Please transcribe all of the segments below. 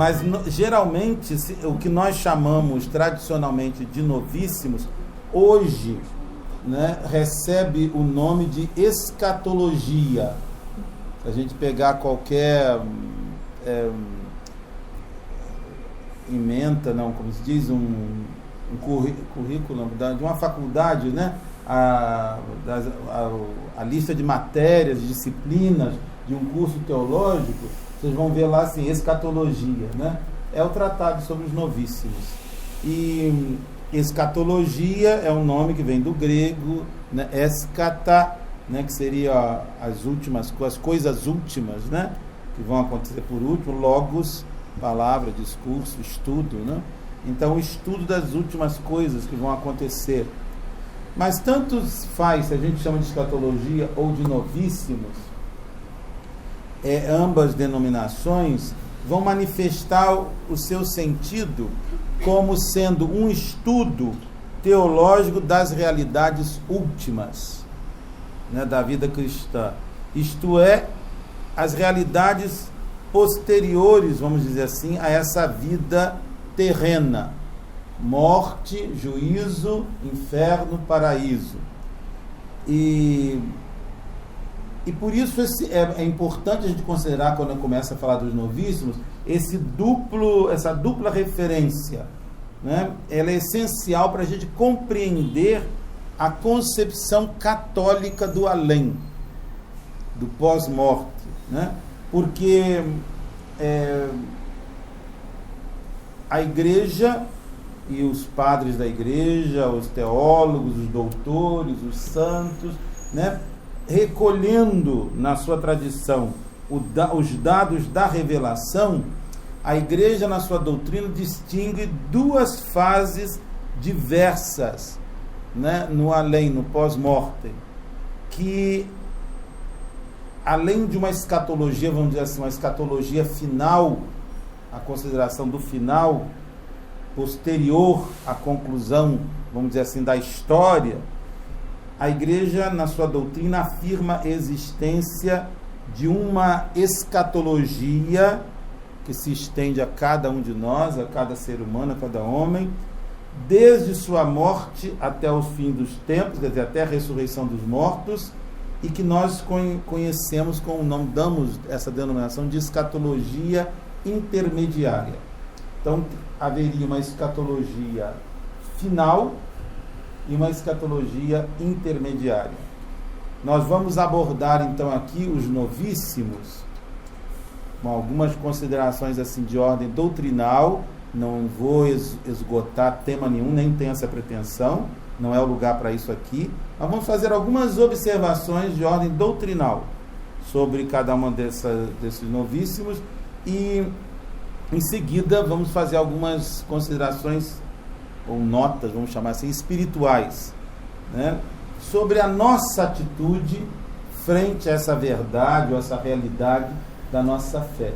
Mas geralmente o que nós chamamos tradicionalmente de novíssimos, hoje, né, recebe o nome de escatologia. Se a gente pegar qualquer como se diz, um currículo de uma faculdade, né? A lista de matérias, de disciplinas de um curso teológico, vocês vão ver lá assim, escatologia, né? É o tratado sobre os novíssimos. E escatologia é um nome que vem do grego, né? Escata, né? Que seria as coisas últimas, né? Que vão acontecer por último, logos, palavra, discurso, estudo, né? Então, o estudo das últimas coisas que vão acontecer. Mas tanto faz, se a gente chama de escatologia ou de novíssimos, ambas denominações vão manifestar o seu sentido como sendo um estudo teológico das realidades últimas, né, da vida cristã. Isto é, as realidades posteriores, vamos dizer assim, a essa vida terrena. Morte, juízo, inferno, paraíso. E por isso é importante a gente considerar, quando começa a falar dos novíssimos, essa dupla referência, né? Ela é essencial para a gente compreender a concepção católica do além, do pós-morte, né? Porque a igreja e os padres da igreja, os teólogos, os doutores, os santos, né, recolhendo na sua tradição os dados da revelação, a igreja na sua doutrina distingue duas fases diversas, né, no além, no pós-mortem, que além de uma escatologia, vamos dizer assim, uma escatologia final, a consideração do final, posterior à conclusão, vamos dizer assim, da história, a igreja, na sua doutrina, afirma a existência de uma escatologia que se estende a cada um de nós, a cada ser humano, a cada homem, desde sua morte até o fim dos tempos, quer dizer, até a ressurreição dos mortos, e que nós conhecemos com o nome, damos essa denominação de escatologia intermediária. Então, haveria uma escatologia final e uma escatologia intermediária. Nós vamos abordar, então, aqui os novíssimos, com algumas considerações assim de ordem doutrinal. Não vou esgotar tema nenhum, nem tenho essa pretensão, não é o lugar para isso aqui. Mas vamos fazer algumas observações de ordem doutrinal sobre cada uma desses novíssimos e, em seguida, vamos fazer algumas considerações ou notas, vamos chamar assim, espirituais, né, sobre a nossa atitude frente a essa verdade ou essa realidade da nossa fé.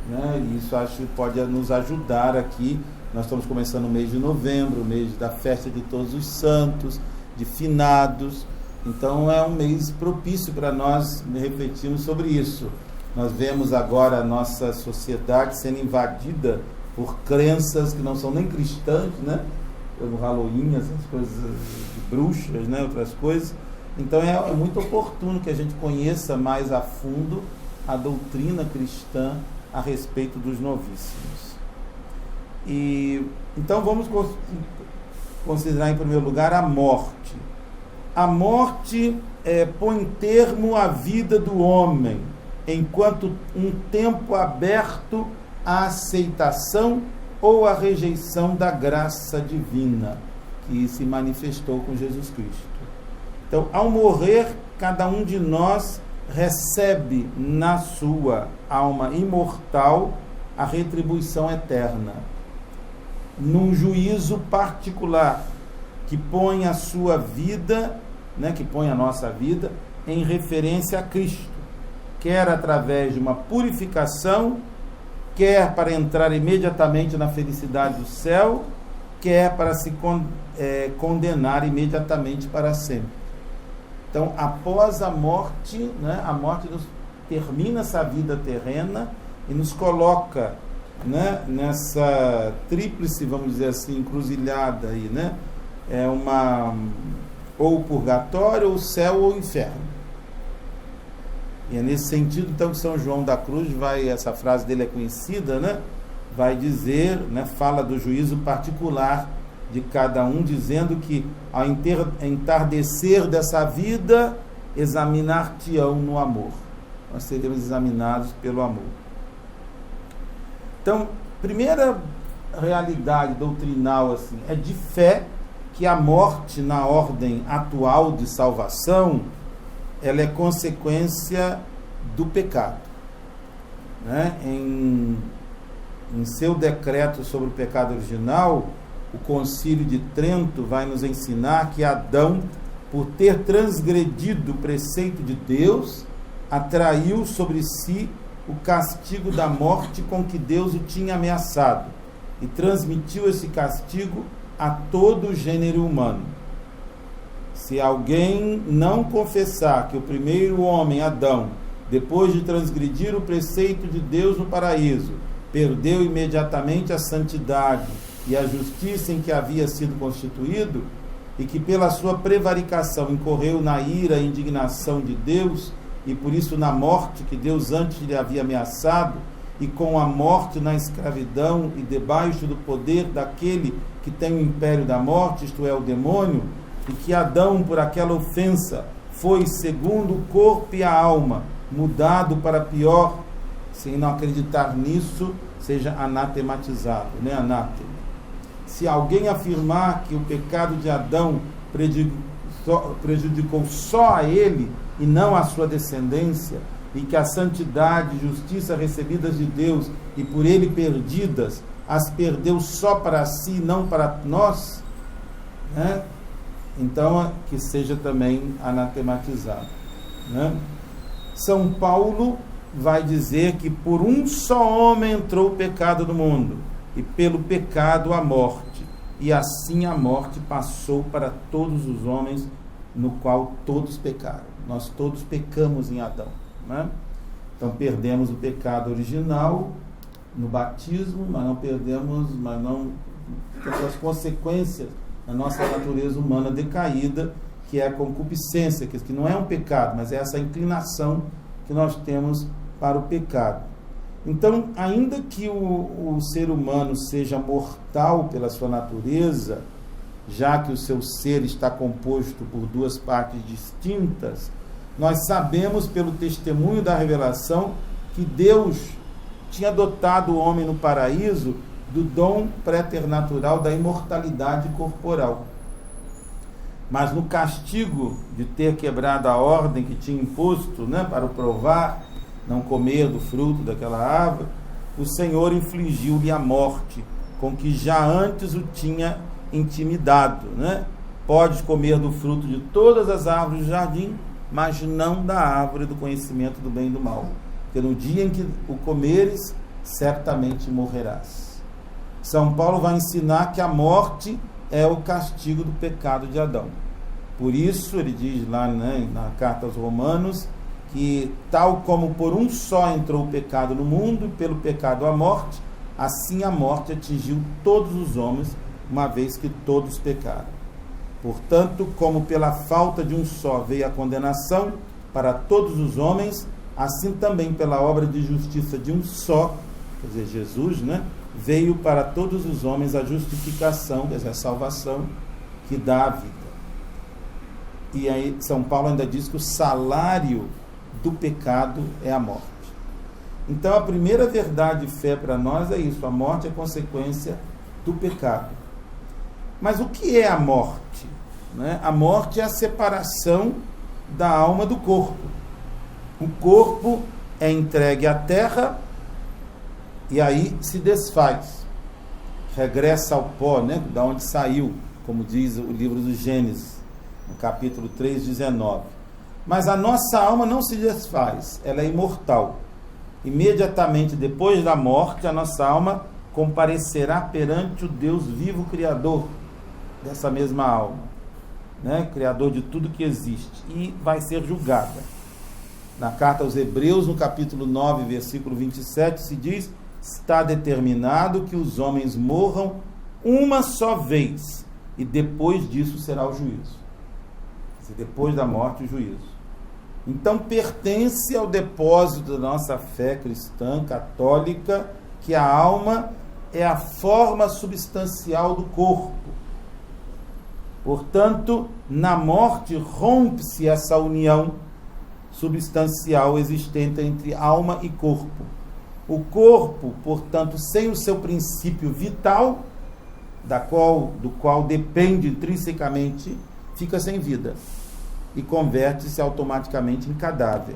Né? Isso acho que pode nos ajudar aqui. Nós estamos começando o mês de novembro, o mês da festa de todos os santos, de finados. Então é um mês propício para nós refletirmos sobre isso. Nós vemos agora a nossa sociedade sendo invadida por crenças que não são nem cristãs, né? Pelo Halloween, essas coisas de bruxas, né? Outras coisas. Então é muito oportuno que a gente conheça mais a fundo a doutrina cristã a respeito dos novíssimos. E então vamos considerar em primeiro lugar a morte. A morte põe termo à vida do homem, enquanto um tempo aberto à aceitação ou à rejeição da graça divina que se manifestou com Jesus Cristo. Então, ao morrer, cada um de nós recebe na sua alma imortal a retribuição eterna, num juízo particular que põe a sua vida, né, que põe a nossa vida em referência a Cristo, quer através de uma purificação, quer para entrar imediatamente na felicidade do céu, quer para se condenar imediatamente para sempre. Então, após a morte, né, a morte termina essa vida terrena e nos coloca, né, nessa tríplice, vamos dizer assim, encruzilhada aí, né? Ou o purgatório, ou o céu, ou o inferno. E é nesse sentido, então, que São João da Cruz essa frase dele é conhecida, né? Vai dizer, né, fala do juízo particular de cada um, dizendo que ao entardecer dessa vida, examinar-te-ão no amor. Nós seremos examinados pelo amor. Então, primeira realidade doutrinal assim, é de fé que a morte na ordem atual de salvação, ela é consequência do pecado, né? Em seu decreto sobre o pecado original, o Concílio de Trento vai nos ensinar que Adão, por ter transgredido o preceito de Deus, atraiu sobre si o castigo da morte com que Deus o tinha ameaçado e transmitiu esse castigo a todo o gênero humano. Se alguém não confessar que o primeiro homem, Adão, depois de transgredir o preceito de Deus no paraíso, perdeu imediatamente a santidade e a justiça em que havia sido constituído, e que pela sua prevaricação incorreu na ira e indignação de Deus, e por isso na morte que Deus antes lhe havia ameaçado, e com a morte na escravidão e debaixo do poder daquele que tem o império da morte, isto é, o demônio, e que Adão, por aquela ofensa, foi, segundo o corpo e a alma, mudado para pior, sem não acreditar nisso, seja anatematizado, né? Anátema. Se alguém afirmar que o pecado de Adão prejudicou só a ele e não a sua descendência, e que a santidade e justiça recebidas de Deus e por ele perdidas, as perdeu só para si e não para nós, né? Então, que seja também anatematizado, né? São Paulo vai dizer que por um só homem entrou o pecado no mundo, e pelo pecado a morte, e assim a morte passou para todos os homens, no qual todos pecaram. Nós todos pecamos em Adão, né? Então perdemos o pecado original no batismo, mas não temos as consequências na nossa natureza humana decaída, que é a concupiscência, que não é um pecado, mas é essa inclinação que nós temos para o pecado. Então, ainda que o ser humano seja mortal pela sua natureza, já que o seu ser está composto por duas partes distintas, nós sabemos pelo testemunho da revelação que Deus tinha dotado o homem no paraíso do dom préternatural da imortalidade corporal. Mas no castigo de ter quebrado a ordem que tinha imposto, né, para o provar, não comer do fruto daquela árvore, o Senhor infligiu-lhe a morte, com que já antes o tinha intimidado, né? Podes comer do fruto de todas as árvores do jardim, mas não da árvore do conhecimento do bem e do mal, porque no dia em que o comeres, certamente morrerás. São Paulo vai ensinar que a morte é o castigo do pecado de Adão. Por isso, ele diz lá, né, na carta aos Romanos, que tal como por um só entrou o pecado no mundo, pelo pecado a morte, assim a morte atingiu todos os homens, uma vez que todos pecaram. Portanto, como pela falta de um só veio a condenação para todos os homens, assim também pela obra de justiça de um só, quer dizer, Jesus, né, veio para todos os homens a justificação, quer dizer, a salvação que dá a vida. E aí São Paulo ainda diz que o salário do pecado é a morte. Então a primeira verdade de fé para nós é isso: a morte é consequência do pecado. Mas o que é a morte? Né? A morte é a separação da alma do corpo. O corpo é entregue à terra e aí se desfaz, regressa ao pó, né? Da onde saiu, como diz o livro do Gênesis, no capítulo 3, 19. Mas a nossa alma não se desfaz, ela é imortal. Imediatamente depois da morte, a nossa alma comparecerá perante o Deus vivo, Criador dessa mesma alma, né? Criador de tudo que existe, e vai ser julgada. Na carta aos Hebreus, no capítulo 9, versículo 27, se diz: está determinado que os homens morram uma só vez, e depois disso será o juízo. Depois da morte, o juízo. Então, pertence ao depósito da nossa fé cristã, católica, que a alma é a forma substancial do corpo. Portanto, na morte rompe-se essa união substancial existente entre alma e corpo. O corpo, portanto, sem o seu princípio vital, do qual depende intrinsecamente, fica sem vida e converte-se automaticamente em cadáver.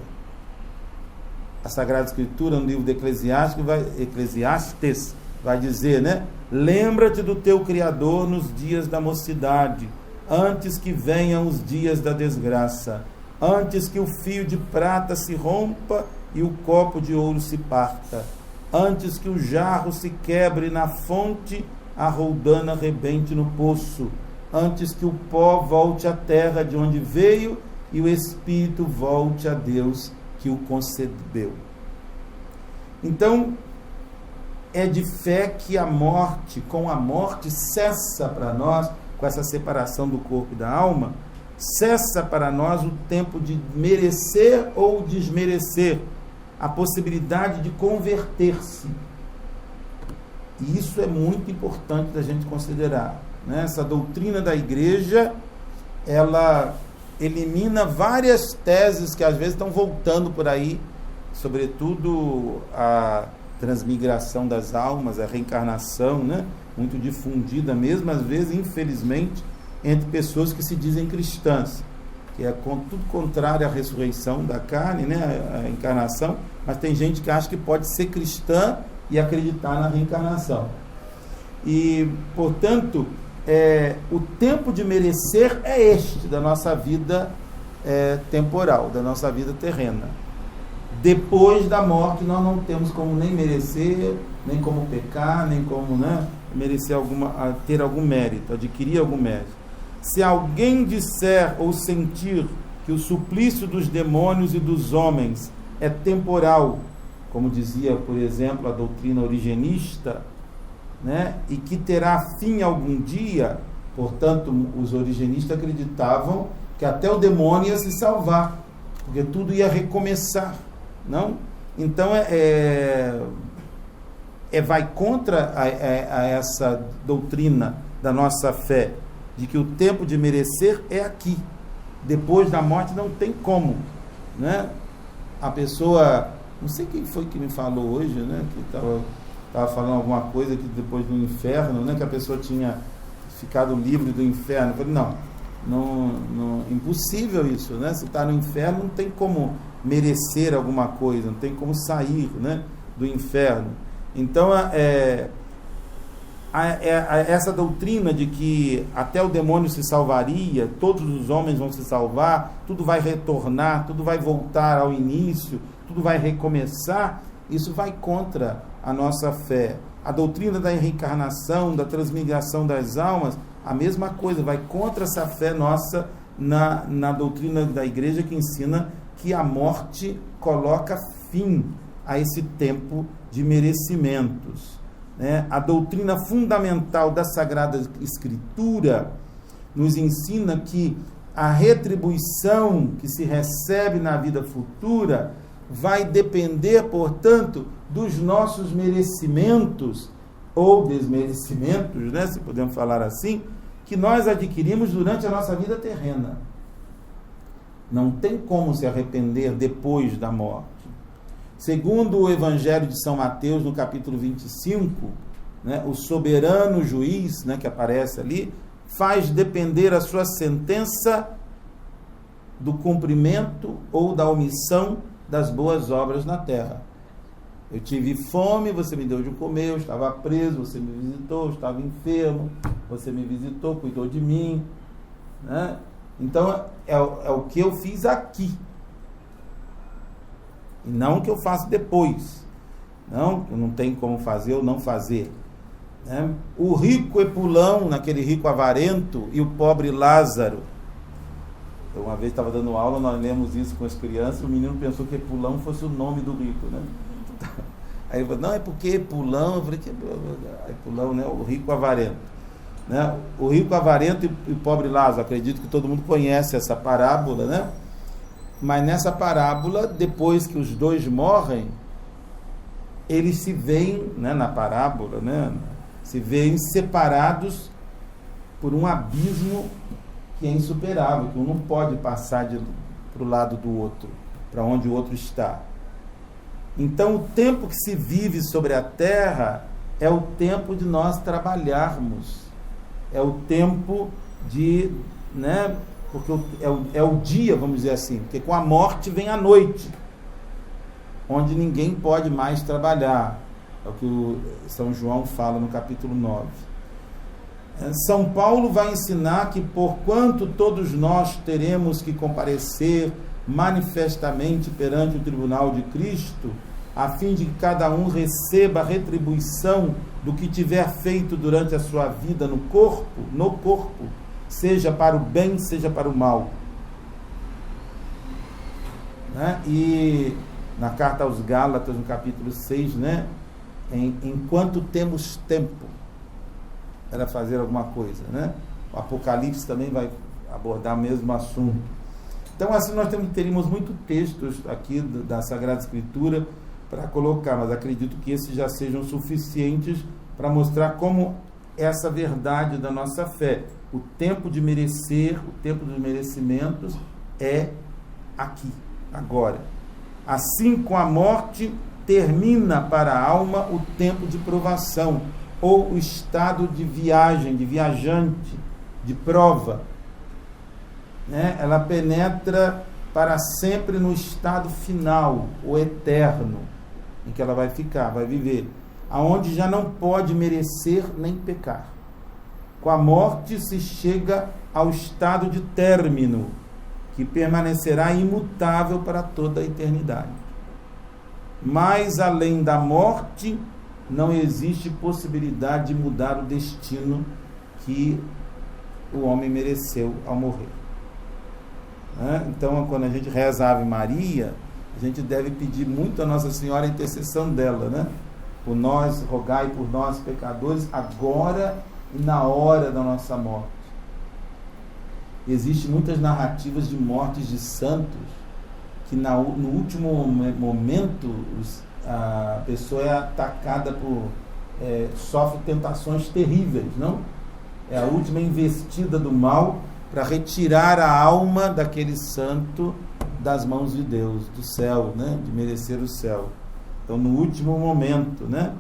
A Sagrada Escritura, no livro de Eclesiastes, vai dizer, né? Lembra-te do teu Criador nos dias da mocidade, antes que venham os dias da desgraça, antes que o fio de prata se rompa e o copo de ouro se parta, antes que o jarro se quebre na fonte, a roldana rebente no poço, antes que o pó volte à terra de onde veio e o espírito volte a Deus que o concebeu. Então, é de fé que com a morte cessa para nós, com essa separação do corpo e da alma, cessa para nós o tempo de merecer ou desmerecer, a possibilidade de converter-se. E isso é muito importante da gente considerar. Essa doutrina da igreja, ela elimina várias teses que às vezes estão voltando por aí, sobretudo a transmigração das almas, a reencarnação, né? Muito difundida mesmo, às vezes, infelizmente, entre pessoas que se dizem cristãs, que é tudo contrário à ressurreição da carne, né? A encarnação, mas tem gente que acha que pode ser cristã e acreditar na reencarnação. E, portanto, o tempo de merecer é este da nossa vida temporal, da nossa vida terrena. Depois da morte nós não temos como nem merecer, nem como pecar, nem como, né, merecer ter algum mérito, adquirir algum mérito. Se alguém disser ou sentir que o suplício dos demônios e dos homens é temporal, como dizia, por exemplo, a doutrina origenista, né, e que terá fim algum dia, portanto, os origenistas acreditavam que até o demônio ia se salvar, porque tudo ia recomeçar, não? Então, vai contra essa doutrina da nossa fé, de que o tempo de merecer é aqui, depois da morte não tem como, né? A pessoa, não sei quem foi que me falou hoje, né, que estava falando alguma coisa que depois do inferno, né, que a pessoa tinha ficado livre do inferno. Eu falei, não, impossível isso, né? Se está no inferno não tem como merecer alguma coisa, não tem como sair, né, do inferno. Então, essa doutrina de que até o demônio se salvaria, todos os homens vão se salvar, tudo vai retornar, tudo vai voltar ao início, tudo vai recomeçar, isso vai contra a nossa fé. A doutrina da reencarnação, da transmigração das almas, a mesma coisa, vai contra essa fé nossa na doutrina da igreja que ensina que a morte coloca fim a esse tempo de merecimentos. A doutrina fundamental da Sagrada Escritura nos ensina que a retribuição que se recebe na vida futura vai depender, portanto, dos nossos merecimentos ou desmerecimentos, né, se podemos falar assim, que nós adquirimos durante a nossa vida terrena. Não tem como se arrepender depois da morte. Segundo o Evangelho de São Mateus, no capítulo 25, né, o soberano juiz, né, que aparece ali, faz depender a sua sentença do cumprimento ou da omissão das boas obras na terra. Eu tive fome, você me deu de comer, eu estava preso, você me visitou, eu estava enfermo, você me visitou, cuidou de mim, né? Então, é o que eu fiz aqui, e não o que eu faço depois. Não, não tem como fazer ou não fazer, né? O rico Epulão, naquele rico avarento, e o pobre Lázaro, Então, uma vez estava dando aula, nós lemos isso com as crianças, o menino pensou que Epulão fosse o nome do rico, né? Aí ele falou, não, é porque Epulão, eu falei, Epulão, né? O rico avarento, né? O rico avarento e o pobre Lázaro, acredito que todo mundo conhece essa parábola, né? Mas nessa parábola, depois que os dois morrem, eles se veem, né, na parábola, né, se veem separados por um abismo que é insuperável, que um não pode passar para o lado do outro, para onde o outro está. Então, o tempo que se vive sobre a terra é o tempo de nós trabalharmos, é o tempo de, né, porque é o dia, vamos dizer assim, porque com a morte vem a noite, onde ninguém pode mais trabalhar. É o que o São João fala no capítulo 9. São Paulo vai ensinar que, porquanto todos nós teremos que comparecer manifestamente perante o tribunal de Cristo, a fim de que cada um receba a retribuição do que tiver feito durante a sua vida no corpo, seja para o bem, seja para o mal. Né? E na carta aos Gálatas, no capítulo 6, né? Enquanto temos tempo para fazer alguma coisa, né? O Apocalipse também vai abordar o mesmo assunto. Então, assim, nós teríamos muitos textos aqui da Sagrada Escritura para colocar, mas acredito que esses já sejam suficientes para mostrar como essa verdade da nossa fé, o tempo de merecer, o tempo dos merecimentos é aqui, agora. Assim, com a morte, termina para a alma o tempo de provação, ou o estado de viagem, de viajante, de prova. Né? Ela penetra para sempre no estado final, o eterno, em que ela vai ficar, vai viver, aonde já não pode merecer nem pecar. Com a morte se chega ao estado de término, que permanecerá imutável para toda a eternidade. Mas além da morte, não existe possibilidade de mudar o destino que o homem mereceu ao morrer. Então, quando a gente reza a Ave Maria, a gente deve pedir muito a Nossa Senhora a intercessão dela, né? Por nós, rogai por nós pecadores, agora e na hora da nossa morte. Existem muitas narrativas de mortes de santos que no último momento a pessoa é atacada sofre tentações terríveis, não? É a última investida do mal para retirar a alma daquele santo das mãos de Deus, do céu, né? De merecer o céu. Então, no último momento, né?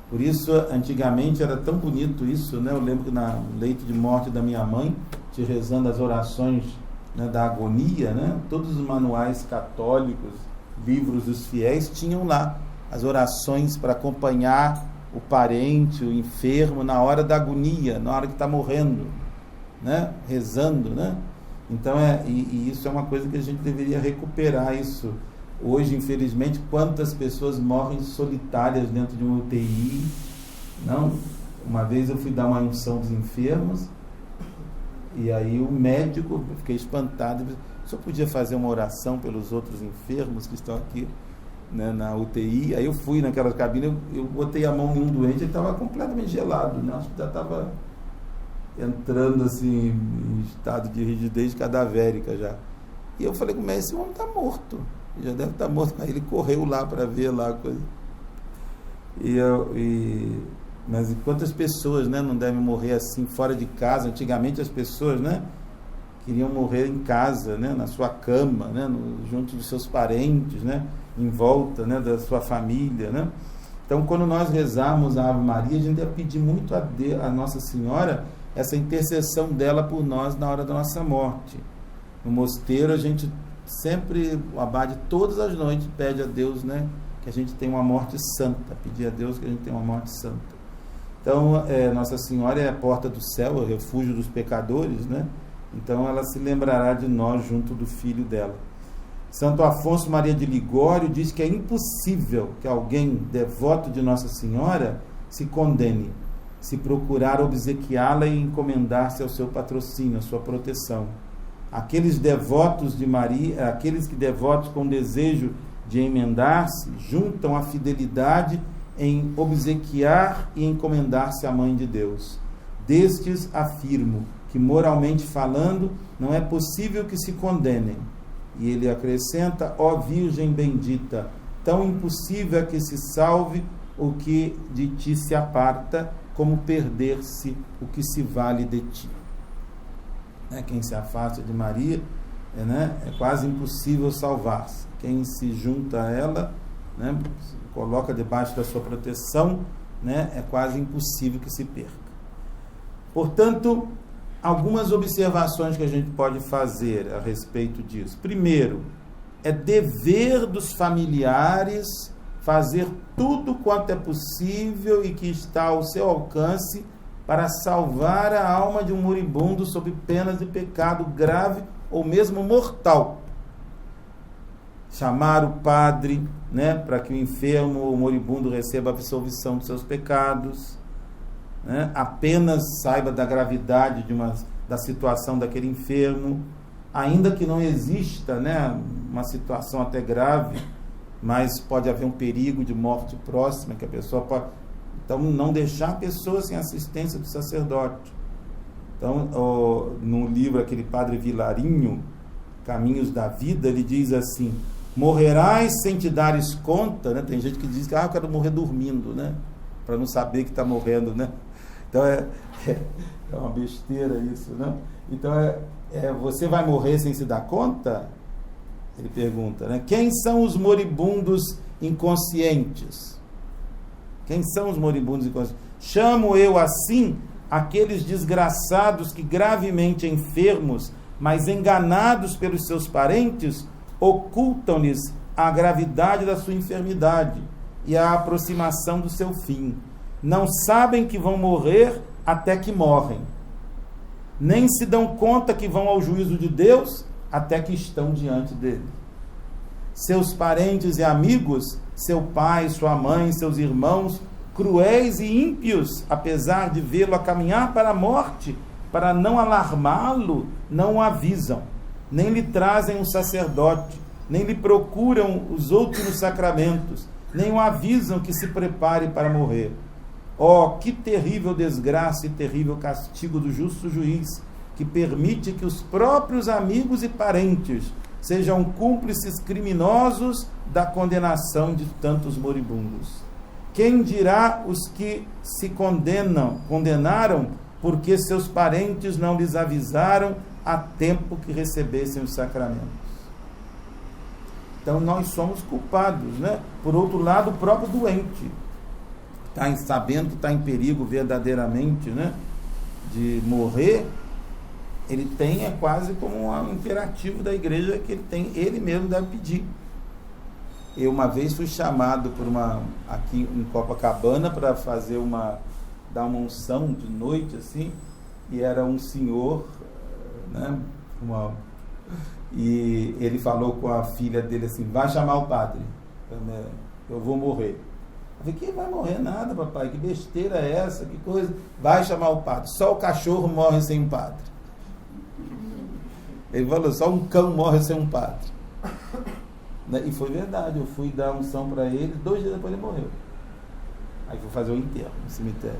Por isso, antigamente era tão bonito isso, né? Eu lembro que no leito de morte da minha mãe, te rezando as orações, né, da agonia, né? Todos os manuais católicos, livros dos fiéis, tinham lá as orações para acompanhar o parente, o enfermo, na hora da agonia, na hora que está morrendo, né? Rezando, né? Então, e isso é uma coisa que a gente deveria recuperar isso. Hoje, infelizmente, quantas pessoas morrem solitárias dentro de uma UTI, não? Uma vez eu fui dar uma unção dos enfermos, e aí o médico, eu fiquei espantado, só podia fazer uma oração pelos outros enfermos que estão aqui, né, na UTI. Aí eu fui naquela cabine, eu botei a mão em um doente, ele estava completamente gelado, né? Acho que já estava entrando assim em estado de rigidez cadavérica já. E eu falei com o médico, esse homem está morto, já deve estar morto. Aí ele correu lá para ver lá a coisa. Mas quantas pessoas, né, não devem morrer assim fora de casa? Antigamente as pessoas, né, queriam morrer em casa, né, na sua cama, né, junto dos seus parentes, né, em volta, né, da sua família, né? Então, quando nós rezarmos a Ave Maria, a gente deve pedir muito a Nossa Senhora essa intercessão dela por nós na hora da nossa morte. No mosteiro, a gente sempre, o abade, todas as noites, pede a Deus, né, que a gente tenha uma morte santa, pedir a Deus que a gente tenha uma morte santa. Então, Nossa Senhora é a porta do céu, é o refúgio dos pecadores, né? Então, ela se lembrará de nós junto do Filho dela. Santo Afonso Maria de Ligório diz que é impossível que alguém devoto de Nossa Senhora se condene, se procurar obsequiá-la e encomendar-se ao seu patrocínio, à sua proteção. aqueles devotos de Maria, aqueles que devotos com desejo de emendar-se, juntam a fidelidade em obsequiar e encomendar-se à Mãe de Deus. Destes afirmo que, moralmente falando, não é possível que se condenem. E ele acrescenta: ó Virgem bendita, tão impossível é que se salve o que de ti se aparta, como perder-se o que se vale de ti. Quem se afasta de Maria, é quase impossível salvar-se. Quem se junta a ela, se coloca debaixo da sua proteção, é quase impossível que se perca. Portanto, algumas observações que a gente pode fazer a respeito disso. Primeiro, é dever dos familiares fazer tudo quanto é possível e que está ao seu alcance para salvar a alma de um moribundo sob penas de pecado grave ou mesmo mortal. Chamar o padre, para que o enfermo ou moribundo receba a absolvição dos seus pecados, apenas saiba da gravidade da situação daquele enfermo, ainda que não exista uma situação até grave, mas pode haver um perigo de morte próxima, que a pessoa pode... Então, não deixar a pessoa sem assistência do sacerdote. Então, no livro, aquele padre Vilarinho, Caminhos da Vida, ele diz assim: morrerás sem te dares conta, tem gente que diz que eu quero morrer dormindo, para não saber que está morrendo, Então, é uma besteira isso, Então, você vai morrer sem se dar conta? Ele pergunta, Quem são os moribundos inconscientes? Quem são os moribundos inconscientes? Chamo eu assim aqueles desgraçados que, gravemente enfermos, mas enganados pelos seus parentes, ocultam-lhes a gravidade da sua enfermidade e a aproximação do seu fim. Não sabem que vão morrer até que morrem. Nem se dão conta que vão ao juízo de Deus até que estão diante dele. Seus parentes e amigos, seu pai, sua mãe, seus irmãos, cruéis e ímpios, apesar de vê-lo a caminhar para a morte, para não alarmá-lo, não o avisam, nem lhe trazem um sacerdote, nem lhe procuram os últimos sacramentos, nem o avisam que se prepare para morrer. Oh, que terrível desgraça e terrível castigo do justo juiz, que permite que os próprios amigos e parentes sejam cúmplices criminosos da condenação de tantos moribundos. Quem dirá os que se condenaram porque seus parentes não lhes avisaram a tempo que recebessem os sacramentos? Então nós somos culpados, Por outro lado, o próprio doente, sabendo que está em perigo verdadeiramente, de morrer, ele tem, quase como um imperativo da igreja que ele mesmo deve pedir. Eu uma vez fui chamado aqui em Copacabana para dar uma unção de noite, assim, e era um senhor, e ele falou com a filha dele assim: vai chamar o padre, eu vou morrer. Eu falei: que vai morrer nada, papai, que besteira é essa, que coisa, vai chamar o padre, só o cachorro morre sem padre. Ele falou: só um cão morre sem um padre. E foi verdade, eu fui dar unção para ele, 2 dias depois ele morreu. Aí fui fazer o enterro no cemitério,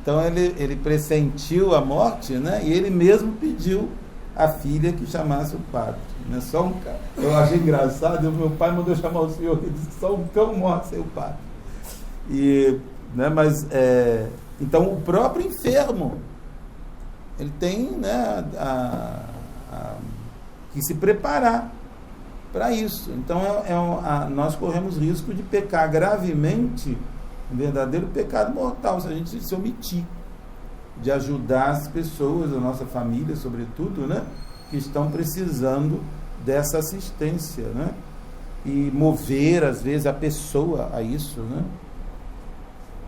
então ele pressentiu a morte, e ele mesmo pediu à filha que chamasse o padre. Só um cão. Eu achei engraçado, meu pai mandou chamar o senhor, ele disse: só um cão morre sem o padre. Então o próprio enfermo, ele tem que se preparar para isso. Então nós corremos risco de pecar gravemente, um verdadeiro pecado mortal, se a gente se omitir de ajudar as pessoas, a nossa família sobretudo, que estão precisando dessa assistência, e mover às vezes a pessoa a isso,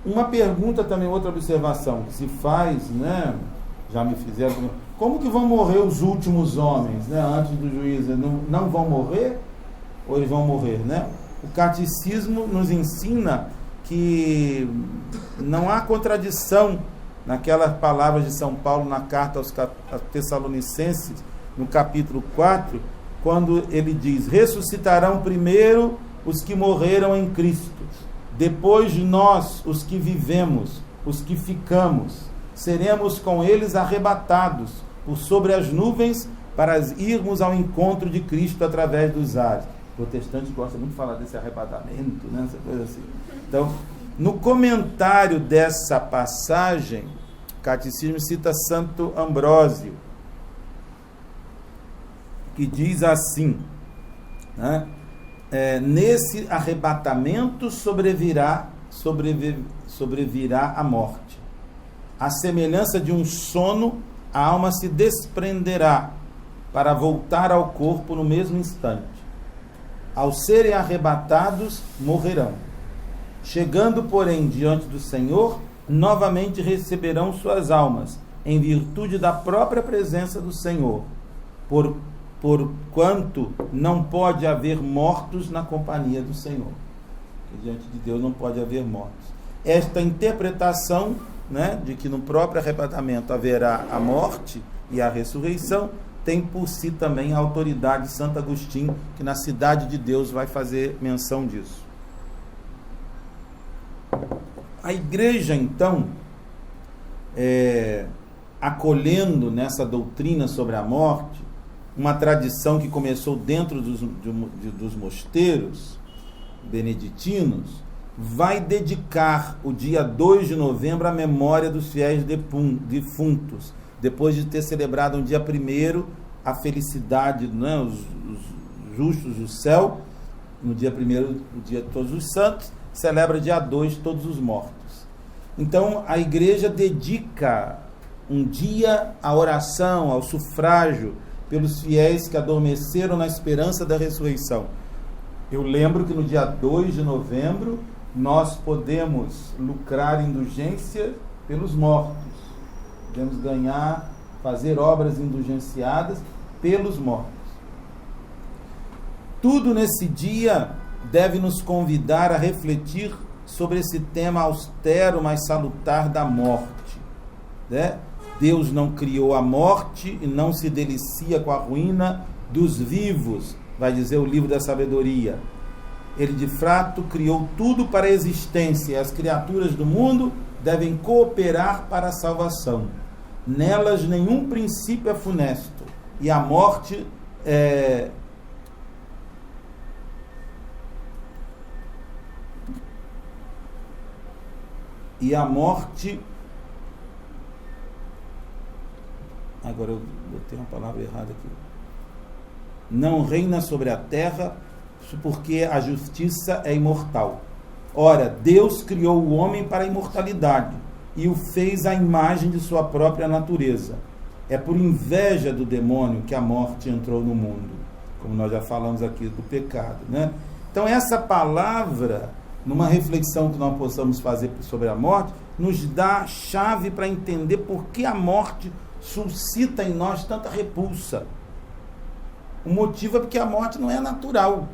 Uma pergunta também, outra observação que se faz, já me fizeram: como que vão morrer os últimos homens, antes do juízo? Não vão morrer? Ou eles vão morrer, O catecismo nos ensina que não há contradição naquelas palavras de São Paulo na carta aos Tessalonicenses, no capítulo 4, quando ele diz: ressuscitarão primeiro os que morreram em Cristo, depois nós, os que vivemos, os que ficamos, seremos com eles arrebatados por sobre as nuvens para irmos ao encontro de Cristo através dos ares. O protestante gosta muito de falar desse arrebatamento, né? Essa coisa assim. Então, no comentário dessa passagem, o Catecismo cita Santo Ambrósio, que diz assim, né? Nesse arrebatamento sobrevirá a morte. À semelhança de um sono, a alma se desprenderá para voltar ao corpo no mesmo instante. Ao serem arrebatados, morrerão. Chegando, porém, diante do Senhor, novamente receberão suas almas, em virtude da própria presença do Senhor, porquanto não pode haver mortos na companhia do Senhor. Porque diante de Deus não pode haver mortos. Esta interpretação, né, de que no próprio arrebatamento haverá a morte e a ressurreição, tem por si também a autoridade de Santo Agostinho, que na Cidade de Deus vai fazer menção disso. A igreja, então, acolhendo nessa doutrina sobre a morte, uma tradição que começou dentro dos mosteiros beneditinos, vai dedicar o dia 2 de novembro à memória dos fiéis defuntos, depois de ter celebrado no dia 1º a felicidade, né, os justos do céu, no dia 1º, o dia de todos os santos, celebra dia 2 todos os mortos. Então a igreja dedica um dia à oração, ao sufrágio pelos fiéis que adormeceram na esperança da ressurreição. Eu lembro que no dia 2 de novembro nós podemos lucrar indulgência pelos mortos. Podemos fazer obras indulgenciadas pelos mortos. Tudo nesse dia deve nos convidar a refletir sobre esse tema austero, mas salutar da morte, né? Deus não criou a morte e não se delicia com a ruína dos vivos, vai dizer o livro da sabedoria. Ele de fato criou tudo para a existência, e as criaturas do mundo devem cooperar para a salvação. Nelas nenhum princípio é funesto, e a morte agora eu botei uma palavra errada aqui, não reina sobre a terra, porque a justiça é imortal. Ora, Deus criou o homem para a imortalidade e o fez à imagem de sua própria natureza. É por inveja do demônio que a morte entrou no mundo, como nós já falamos aqui do pecado, né? Então essa palavra, numa reflexão que nós possamos fazer sobre a morte, nos dá chave para entender por que a morte suscita em nós tanta repulsa. O motivo é porque a morte não é natural.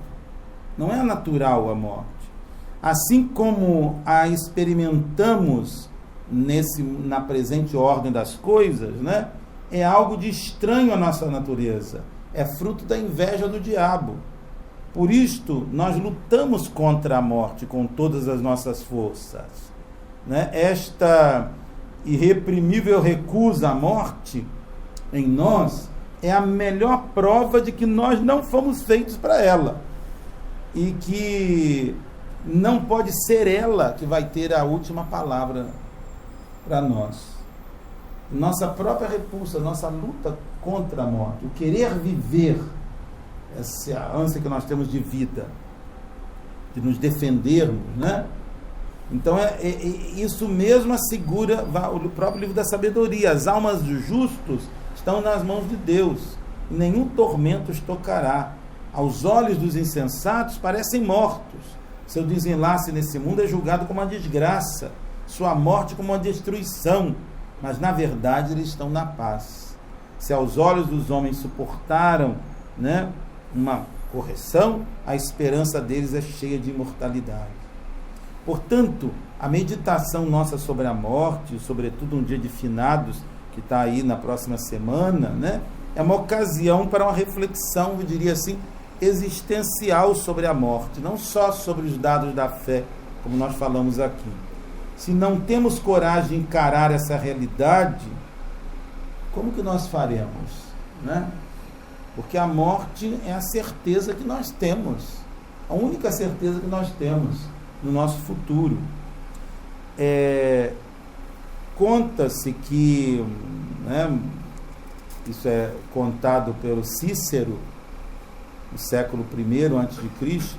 Não é natural a morte. Assim como a experimentamos na presente ordem das coisas, né? É algo de estranho à nossa natureza. É fruto da inveja do diabo. Por isto, nós lutamos contra a morte com todas as nossas forças, né? Esta irreprimível recusa à morte em nós é a melhor prova de que nós não fomos feitos para ela e que não pode ser ela que vai ter a última palavra para nós. Nossa própria repulsa, nossa luta contra a morte, o querer viver, essa ânsia que nós temos de vida, de nos defendermos, né? Então isso mesmo assegura o próprio livro da sabedoria. As almas dos justos estão nas mãos de Deus, e nenhum tormento os tocará. Aos olhos dos insensatos parecem mortos. Seu desenlace nesse mundo é julgado como uma desgraça, sua morte como uma destruição, mas na verdade eles estão na paz. Se aos olhos dos homens suportaram, né, uma correção, a esperança deles é cheia de imortalidade. Portanto, a meditação nossa sobre a morte, sobretudo um dia de finados, que está aí na próxima semana, né, é uma ocasião para uma reflexão, eu diria assim, existencial sobre a morte, não só sobre os dados da fé, como nós falamos aqui. Se não temos coragem de encarar essa realidade, como que nós faremos, né? Porque a morte é a certeza que nós temos, a única certeza que nós temos no nosso futuro. Conta-se que, né, isso é contado pelo Cícero, no século I a.C.,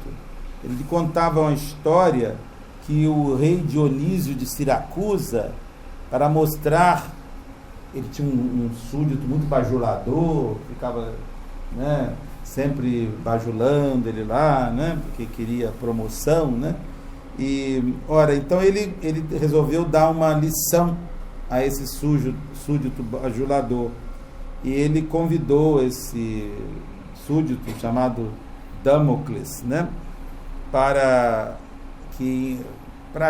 ele contava uma história que o rei Dionísio de Siracusa, para mostrar, ele tinha um súdito muito bajulador, ficava, né, sempre bajulando ele lá, né, porque queria promoção, né, e, ora, então ele resolveu dar uma lição a esse súdito bajulador, e ele convidou esse súdito chamado Damocles, né, para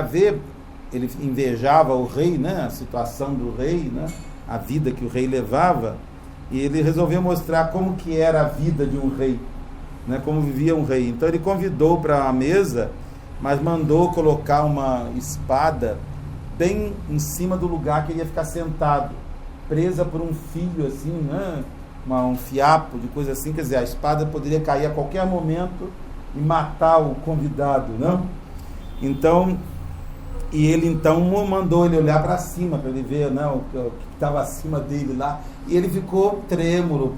ver, ele invejava o rei, né, a situação do rei, né, a vida que o rei levava, e ele resolveu mostrar como que era a vida de um rei, né, como vivia um rei. Então ele convidou para a mesa, mas mandou colocar uma espada bem em cima do lugar que ele ia ficar sentado, presa por um fio assim, né, um fiapo de coisa assim, quer dizer, a espada poderia cair a qualquer momento e matar o convidado, não? Então, e ele então mandou ele olhar para cima, para ele ver, né, o que estava acima dele lá, e ele ficou trêmulo,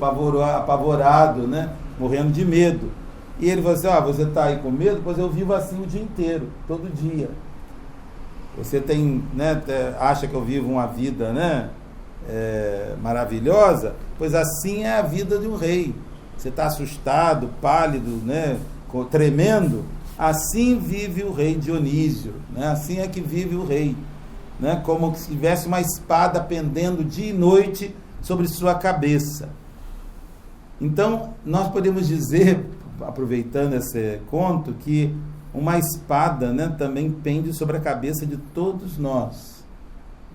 apavorado, né, morrendo de medo. E ele falou assim: você está aí com medo? Pois eu vivo assim o dia inteiro, todo dia. Você tem, né, acha que eu vivo uma vida, né, maravilhosa? Pois assim é a vida de um rei. Você está assustado, pálido, né, tremendo? Assim vive o rei Dionísio, né? Assim é que vive o rei, né? Como se tivesse uma espada pendendo dia e noite sobre sua cabeça. Então, nós podemos dizer, aproveitando esse conto, que uma espada, né, também pende sobre a cabeça de todos nós,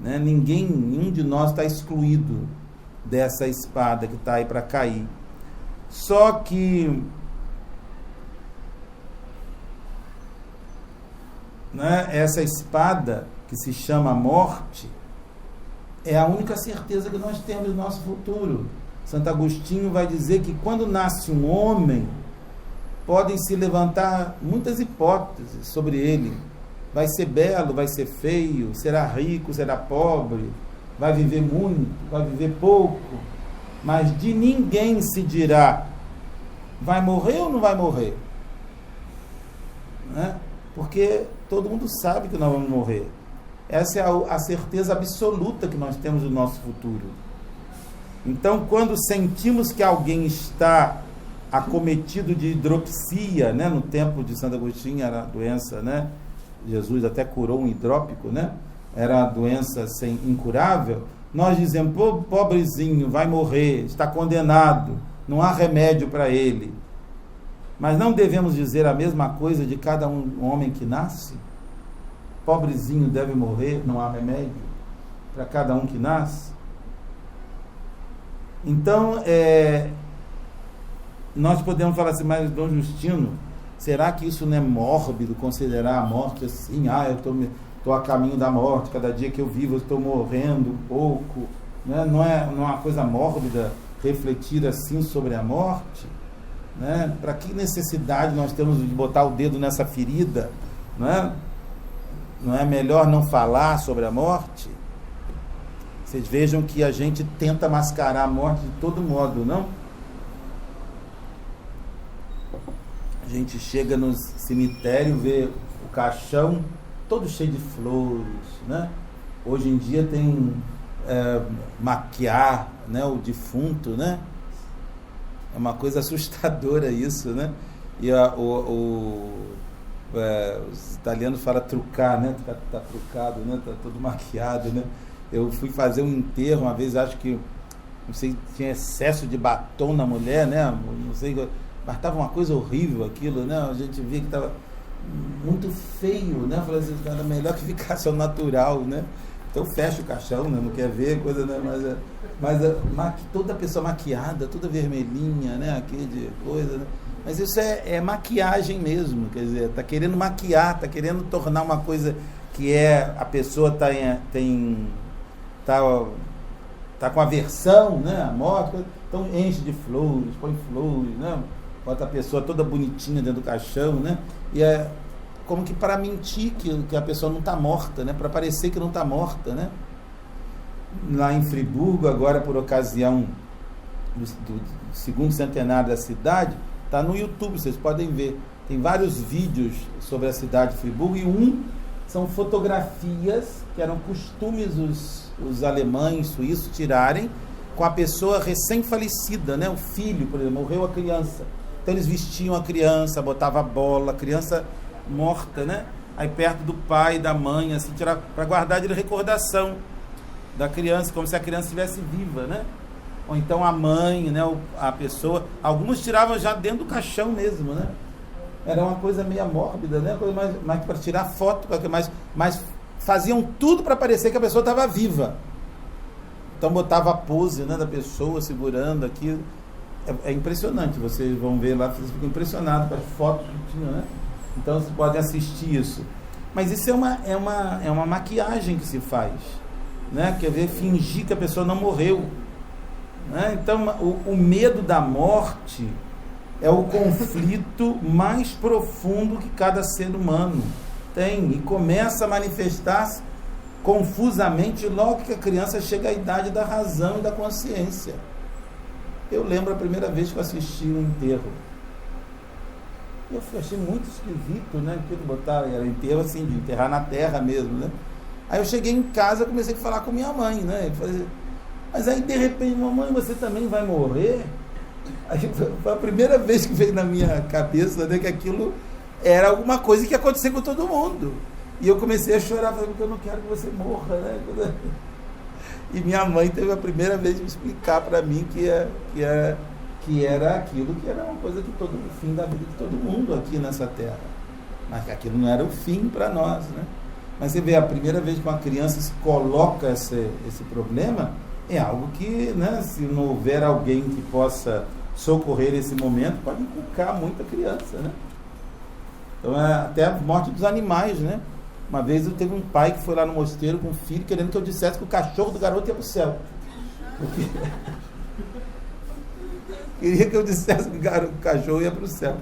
né? Nenhum de nós está excluído dessa espada que está aí para cair. Só que, né, essa espada que se chama morte é a única certeza que nós temos no nosso futuro. Santo Agostinho vai dizer que quando nasce um homem, podem se levantar muitas hipóteses sobre ele. Vai ser belo, vai ser feio, será rico, será pobre, vai viver muito, vai viver pouco, mas de ninguém se dirá: vai morrer ou não vai morrer? Né? Porque todo mundo sabe que nós vamos morrer. Essa é a certeza absoluta que nós temos do nosso futuro. Então, quando sentimos que alguém está acometido de hidropsia, né, no tempo de Santo Agostinho era a doença, né, Jesus até curou um hidrópico, né, era a doença incurável, nós dizemos: pobrezinho, vai morrer, está condenado, não há remédio para ele. Mas não devemos dizer a mesma coisa de cada homem que nasce? Pobrezinho deve morrer, não há remédio para cada um que nasce? Então, nós podemos falar assim: mas Dom Justino, será que isso não é mórbido, considerar a morte assim? Eu estou a caminho da morte, cada dia que eu vivo eu estou morrendo um pouco, né? Não é uma coisa mórbida refletir assim sobre a morte? Né? Para que necessidade nós temos de botar o dedo nessa ferida? Né? Não é melhor não falar sobre a morte? Vocês vejam que a gente tenta mascarar a morte de todo modo, não? A gente chega no cemitério, vê o caixão todo cheio de flores, né? Hoje em dia tem maquiar, né, o defunto, né? É uma coisa assustadora isso, né? E os italianos falam trucar, né? Tá trucado, né? Tá todo maquiado, né? Eu fui fazer um enterro uma vez, acho que, não sei, tinha excesso de batom na mulher, né? Não sei, mas estava uma coisa horrível aquilo, né? A gente via que estava, muito feio, né? Eu falei assim, era melhor que ficasse ao natural, né? Então fecha o caixão, né? Não quer ver coisa, né? Mas toda pessoa maquiada, toda vermelhinha, né? Aquele de coisa, né? Mas isso é maquiagem mesmo, quer dizer, tá querendo maquiar, tá querendo tornar uma coisa que a pessoa tá com aversão, né? A morte, então enche de flores, põe flores, né? Bota a pessoa toda bonitinha dentro do caixão, né? E é como que para mentir que a pessoa não está morta, né? Para parecer que não está morta, né? Lá em Friburgo, agora por ocasião do segundo centenário da cidade, está no YouTube, vocês podem ver. Tem vários vídeos sobre a cidade de Friburgo e são fotografias que eram costumes os alemães, suíços tirarem com a pessoa recém-falecida, né? O filho, por exemplo, morreu a criança. Então eles vestiam a criança, botavam a bola, a criança morta, né? Aí perto do pai, da mãe, assim, tirar para guardar de recordação da criança, como se a criança estivesse viva, né? Ou então a mãe, né? A pessoa. Alguns tiravam já dentro do caixão mesmo, né? Era uma coisa meio mórbida, né? Coisa mais para tirar foto, mas faziam tudo para parecer que a pessoa estava viva. Então botava a pose, né, da pessoa segurando aquilo. É impressionante, vocês vão ver lá, vocês ficam impressionados com as fotos que tinham, né? Então vocês podem assistir isso. Mas isso é uma maquiagem que se faz, né? Quer ver, fingir que a pessoa não morreu, né? Então o medo da morte é o conflito mais profundo que cada ser humano tem e começa a manifestar-se confusamente logo que a criança chega à idade da razão e da consciência. Eu lembro a primeira vez que eu assisti um enterro. Eu achei muito esquisito, né? Porque botaram, era enterro assim, de enterrar na terra mesmo, né? Aí eu cheguei em casa e comecei a falar com minha mãe, né? Mas aí de repente, mamãe, você também vai morrer? Aí foi a primeira vez que veio na minha cabeça, né, que aquilo era alguma coisa que ia acontecer com todo mundo. E eu comecei a chorar, falando que eu não quero que você morra, né? E minha mãe teve a primeira vez de me explicar para mim que era aquilo, que era uma coisa o fim da vida de todo mundo aqui nessa terra. Mas que aquilo não era o fim para nós, né? Mas você vê, a primeira vez que uma criança se coloca esse problema, é algo que, né, se não houver alguém que possa socorrer esse momento, pode inculcar muita criança, né? Então, até a morte dos animais, né? Uma vez eu teve um pai que foi lá no mosteiro com um filho querendo que eu dissesse que o cachorro do garoto ia para o céu. Porque queria que eu dissesse que o cachorro ia para o céu.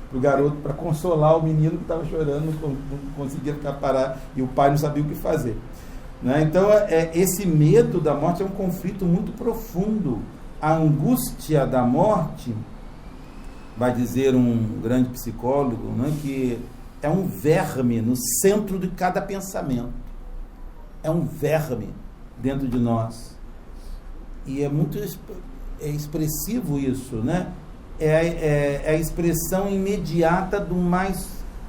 Para o garoto, para consolar o menino que estava chorando, não conseguia ficar parado, e o pai não sabia o que fazer. Né? Então, esse medo da morte é um conflito muito profundo. A angústia da morte, vai dizer um grande psicólogo, né, que é um verme no centro de cada pensamento. É um verme dentro de nós. E é muito expressivo isso, né? É a expressão imediata do mais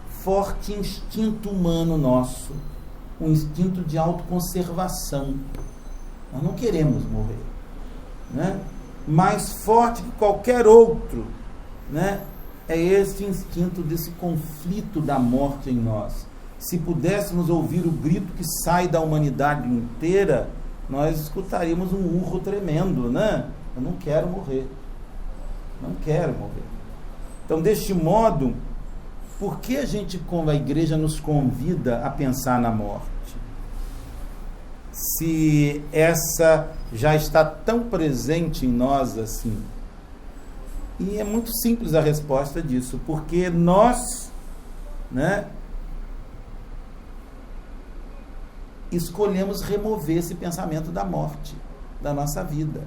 forte instinto humano nosso. Um instinto de autoconservação. Nós não queremos morrer, né? Mais forte que qualquer outro, né? É esse instinto desse conflito da morte em nós. Se pudéssemos ouvir o grito que sai da humanidade inteira, nós escutaríamos um urro tremendo, né? Eu não quero morrer. Não quero morrer. Então, deste modo, por que a igreja nos convida a pensar na morte? Se essa já está tão presente em nós assim. E é muito simples a resposta disso, porque nós, né, escolhemos remover esse pensamento da morte da nossa vida,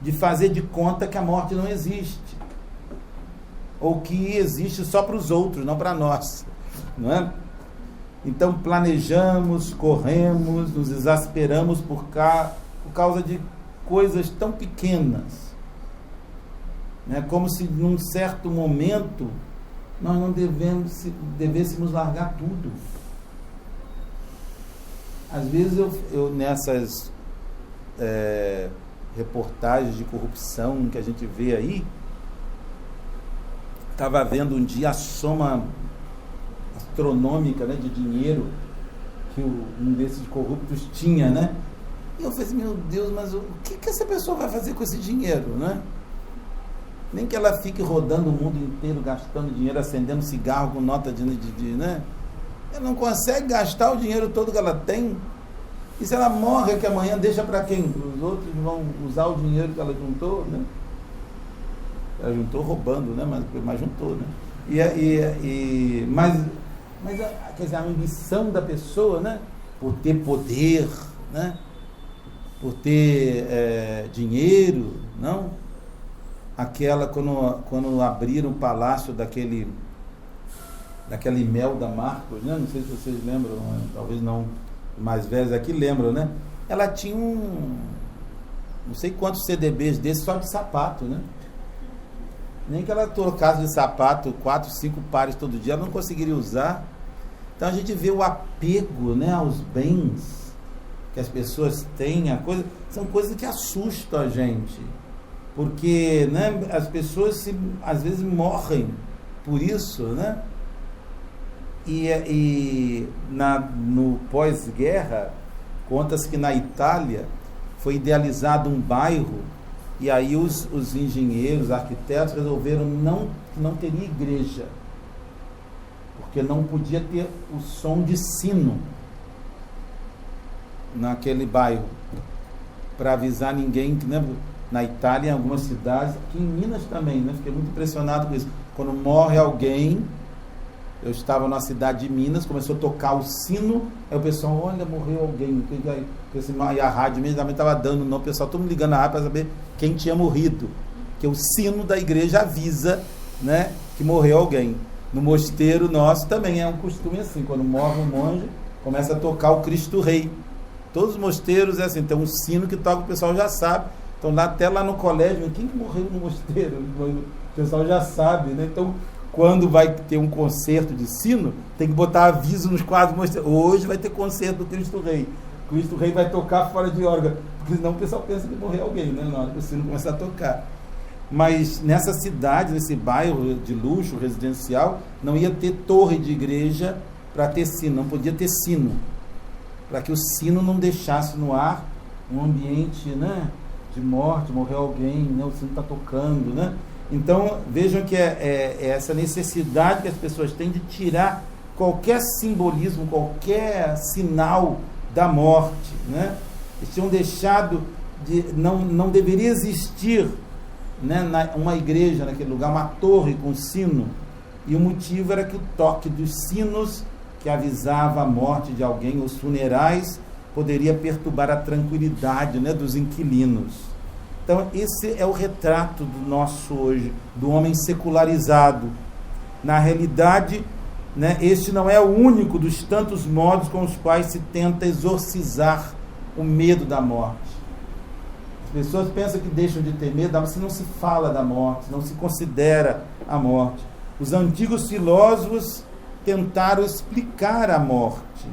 de fazer de conta que a morte não existe, ou que existe só para os outros, não para nós, não é? Então planejamos, corremos, nos exasperamos por causa de coisas tão pequenas, né? Como se num certo momento nós não devêssemos largar tudo. Às vezes eu nessas reportagens de corrupção que a gente vê aí, estava vendo um dia a soma astronômica, né, de dinheiro que um desses corruptos tinha, né? E eu falei assim, meu Deus, mas o que essa pessoa vai fazer com esse dinheiro, né? Nem que ela fique rodando o mundo inteiro, gastando dinheiro, acendendo cigarro com nota de né? Ela não consegue gastar o dinheiro todo que ela tem. E se ela morre, que amanhã deixa para quem? Os outros vão usar o dinheiro que ela juntou, né? Ela juntou roubando, né? Mas juntou, né? Mas quer dizer, a ambição da pessoa, né? Por ter poder, né? Por ter dinheiro, não? Aquela, quando abriram o palácio daquele Imelda Marcos, né? Não sei se vocês lembram, talvez não mais velhos aqui lembram, né? Ela tinha não sei quantos CDBs desses só de sapato, né? Nem que ela trocasse de sapato 4, 5 pares todo dia, ela não conseguiria usar. Então a gente vê o apego, né, aos bens que as pessoas têm, são coisas que assustam a gente, porque, né, as pessoas às vezes morrem por isso, né? No pós-guerra, conta-se que na Itália foi idealizado um bairro, e aí os engenheiros, arquitetos resolveram que não teria igreja, porque não podia ter o som de sino naquele bairro, para avisar ninguém, que, né, na Itália, em algumas cidades, aqui em Minas também, né, fiquei muito impressionado com isso. Quando morre alguém, eu estava na cidade de Minas, começou a tocar o sino, aí o pessoal, olha, morreu alguém, e a rádio imediatamente estava dando, não, o pessoal, todo mundo ligando na rádio para saber quem tinha morrido, porque o sino da igreja avisa, né, que morreu alguém. No mosteiro nosso também é um costume assim, quando morre um monge, começa a tocar o Cristo Rei. Todos os mosteiros é assim, tem um sino que toca, o pessoal já sabe. Então até lá no colégio, quem que morreu no mosteiro? O pessoal já sabe, né? Então, quando vai ter um concerto de sino, tem que botar aviso nos quadros mosteiros. Hoje vai ter concerto do Cristo Rei. O Cristo Rei vai tocar fora de órgão, porque senão o pessoal pensa que morreu alguém, né? Na hora que o sino começar a tocar. Mas nessa cidade, nesse bairro de luxo residencial, não ia ter torre de igreja para ter sino, não podia ter sino, para que o sino não deixasse no ar um ambiente, né, de morte, morreu alguém, né, o sino está tocando, né? Então vejam que é essa necessidade que as pessoas têm de tirar qualquer simbolismo, qualquer sinal da morte, né? Eles tinham deixado não deveria existir, né, uma igreja naquele lugar, uma torre com sino, e o motivo era que o toque dos sinos que avisava a morte de alguém, os funerais, poderia perturbar a tranquilidade, né, dos inquilinos. Então esse é o retrato do nosso hoje, do homem secularizado. Na realidade, né, este não é o único dos tantos modos com os quais se tenta exorcizar o medo da morte. As pessoas pensam que deixam de ter medo, mas se não se fala da morte, não se considera a morte. Os antigos filósofos tentaram explicar a morte.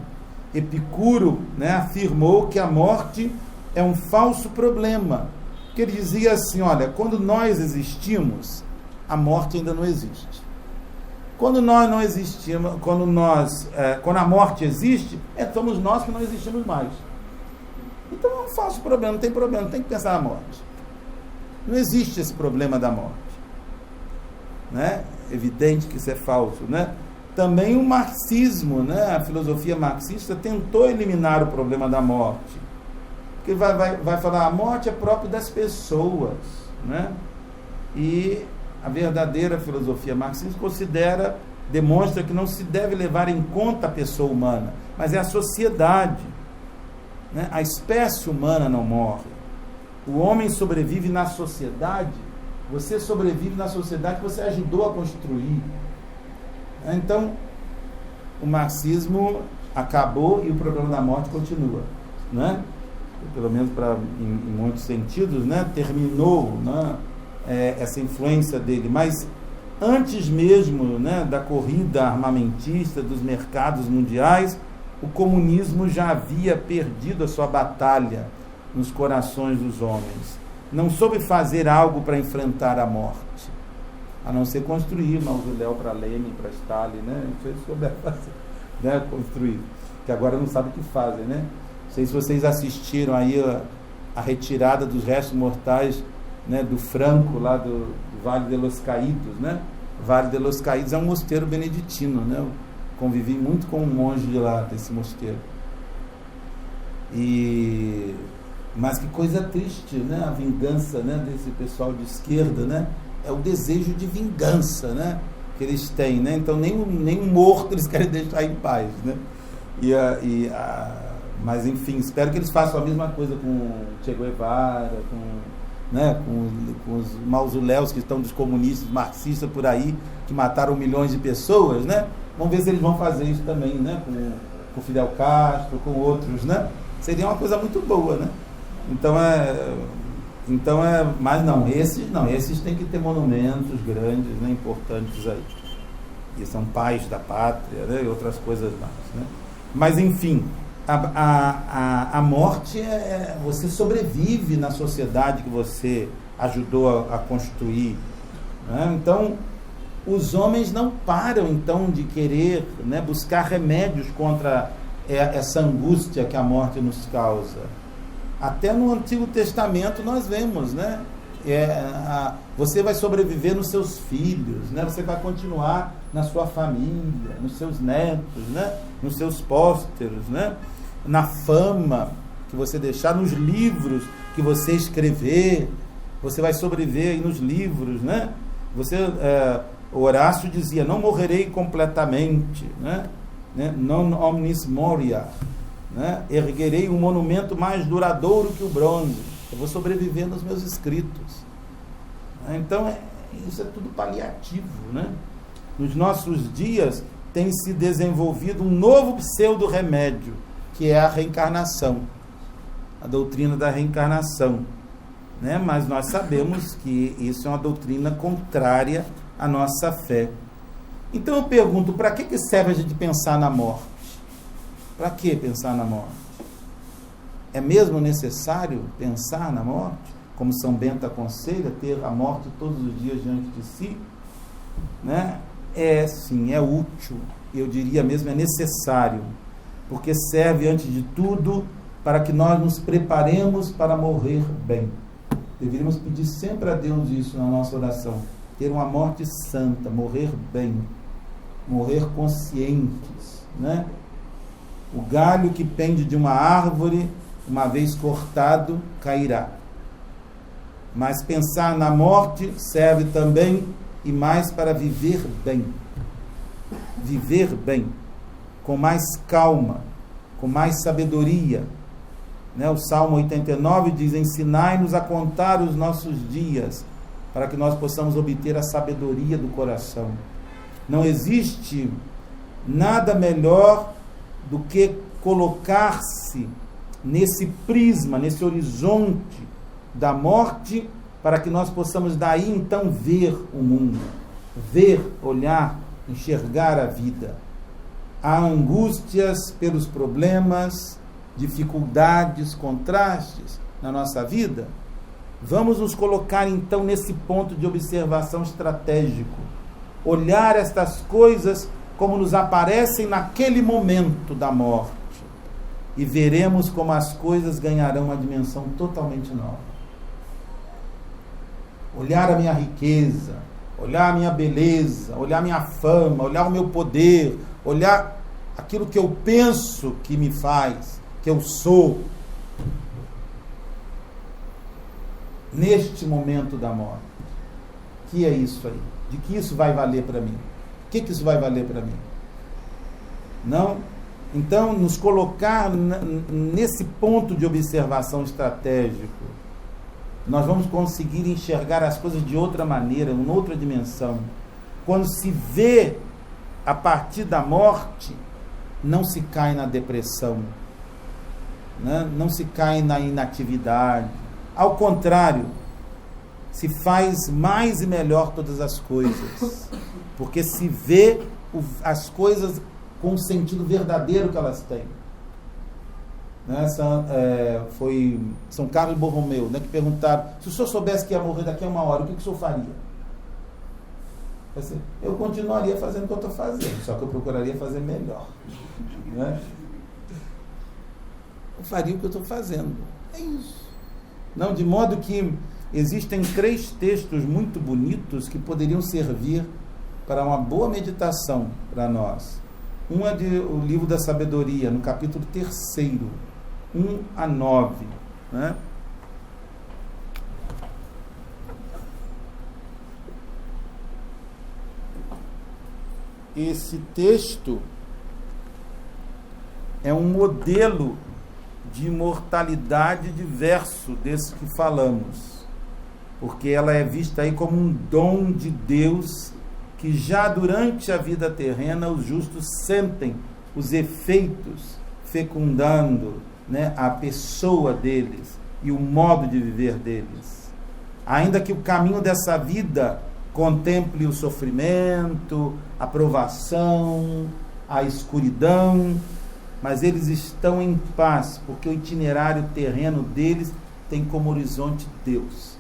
Epicuro, né, afirmou que a morte é um falso problema, que ele dizia assim, olha, quando nós existimos, a morte ainda não existe. Quando nós não existimos, quando a morte existe, somos nós que não existimos mais. Então é um falso problema, não tem problema, não tem que pensar na morte. Não existe esse problema da morte, né? Evidente que isso é falso, né? Também o marxismo, né? A filosofia marxista tentou eliminar o problema da morte, porque vai falar, a morte é própria das pessoas, né? E a verdadeira filosofia marxista demonstra que não se deve levar em conta a pessoa humana, mas é a sociedade, né? A espécie humana não morre. O homem sobrevive na sociedade. Você sobrevive na sociedade que você ajudou a construir. Então, o marxismo acabou e o problema da morte continua, né? Pelo menos em muitos sentidos, né? Terminou, né, essa influência dele. Mas antes mesmo, né, da corrida armamentista, dos mercados mundiais, o comunismo já havia perdido a sua batalha nos corações dos homens. Não soube fazer algo para enfrentar a morte. a não ser construir mausoléu para Lenin, para Stalin, né? Se eles souberem fazer, né? Construir, que agora não sabem o que fazem, né? Não sei se vocês assistiram aí a retirada dos restos mortais, né, do Franco, lá do Vale de los Caídos, né? Vale de los Caídos é um mosteiro beneditino, né? Eu convivi muito com um monge de lá, desse mosteiro. Mas que coisa triste, né? A vingança, né, desse pessoal de esquerda, né? É o desejo de vingança, né, que eles têm, né? Então nem um morto eles querem deixar em paz, né? Mas enfim, espero que eles façam a mesma coisa com Che Guevara, com os mausoléus que estão dos comunistas, marxistas por aí, que mataram milhões de pessoas, né? Vamos ver se eles vão fazer isso também, né? Com Fidel Castro, com outros, né? Seria uma coisa muito boa, né? Mas esses têm que ter monumentos grandes, né? Importantes aí. E são pais da pátria, né? E outras coisas mais, né? Mas enfim, a morte você sobrevive na sociedade que você ajudou a construir, né? Então os homens não param então de querer, né, buscar remédios contra essa angústia que a morte nos causa. Até no Antigo Testamento nós vemos, né? Você vai sobreviver nos seus filhos, né? Você vai continuar na sua família, nos seus netos, né? Nos seus pósteros, né? Na fama que você deixar, nos livros que você escrever, você vai sobreviver aí nos livros, né? Horácio dizia: não morrerei completamente, né? Non omnis moria, né? Erguerei um monumento mais duradouro que o bronze. Eu vou sobreviver nos meus escritos. Então isso é tudo paliativo, né? Nos nossos dias tem se desenvolvido um novo pseudo-remédio, que é a reencarnação, a doutrina da reencarnação, né? Mas nós sabemos que isso é uma doutrina contrária à nossa fé. Então eu pergunto, para que serve a gente pensar na morte? Para que pensar na morte? É mesmo necessário pensar na morte? Como São Bento aconselha, ter a morte todos os dias diante de si? Né? Sim, é útil, eu diria mesmo, é necessário, porque serve, antes de tudo, para que nós nos preparemos para morrer bem. Deveríamos pedir sempre a Deus isso na nossa oração, ter uma morte santa, morrer bem, morrer conscientes, né? O galho que pende de uma árvore, uma vez cortado, cairá. Mas pensar na morte serve também e mais para viver bem. Viver bem, com mais calma, com mais sabedoria, né? O Salmo 89 diz: ensinai-nos a contar os nossos dias, para que nós possamos obter a sabedoria do coração. Não existe nada melhor do que colocar-se nesse prisma, nesse horizonte da morte, para que nós possamos daí então ver o mundo, ver, olhar, enxergar a vida. Há angústias pelos problemas, dificuldades, contrastes na nossa vida. Vamos nos colocar então nesse ponto de observação estratégico, olhar estas coisas como nos aparecem naquele momento da morte, e veremos como as coisas ganharão uma dimensão totalmente nova. Olhar a minha riqueza, olhar a minha beleza, olhar a minha fama, olhar o meu poder, olhar aquilo que eu penso que me faz, que eu sou, neste momento da morte. Que é isso aí? De que isso vai valer para mim? O que isso vai valer para mim? Não? Então, nos colocar nesse ponto de observação estratégico, nós vamos conseguir enxergar as coisas de outra maneira, em outra dimensão. Quando se vê a partir da morte, não se cai na depressão, né? Não se cai na inatividade. Ao contrário, se faz mais e melhor todas as coisas, porque se vê as coisas com o sentido verdadeiro que elas têm. Foi São Carlos Borromeu, né, que perguntaram: se o senhor soubesse que ia morrer daqui a uma hora, o que o senhor faria? Assim, eu continuaria fazendo o que eu estou fazendo, só que eu procuraria fazer melhor. Né? Eu faria o que eu estou fazendo. É isso. Não, de modo que existem 3 textos muito bonitos que poderiam servir para uma boa meditação para nós. Um é o livro da sabedoria, no capítulo 3, 1 a 9. Né? Esse texto é um modelo de imortalidade diverso desse que falamos, porque ela é vista aí como um dom de Deus que já durante a vida terrena os justos sentem os efeitos fecundando, né, a pessoa deles e o modo de viver deles. Ainda que o caminho dessa vida contemple o sofrimento, a provação, a escuridão, mas eles estão em paz, porque o itinerário terreno deles tem como horizonte Deus.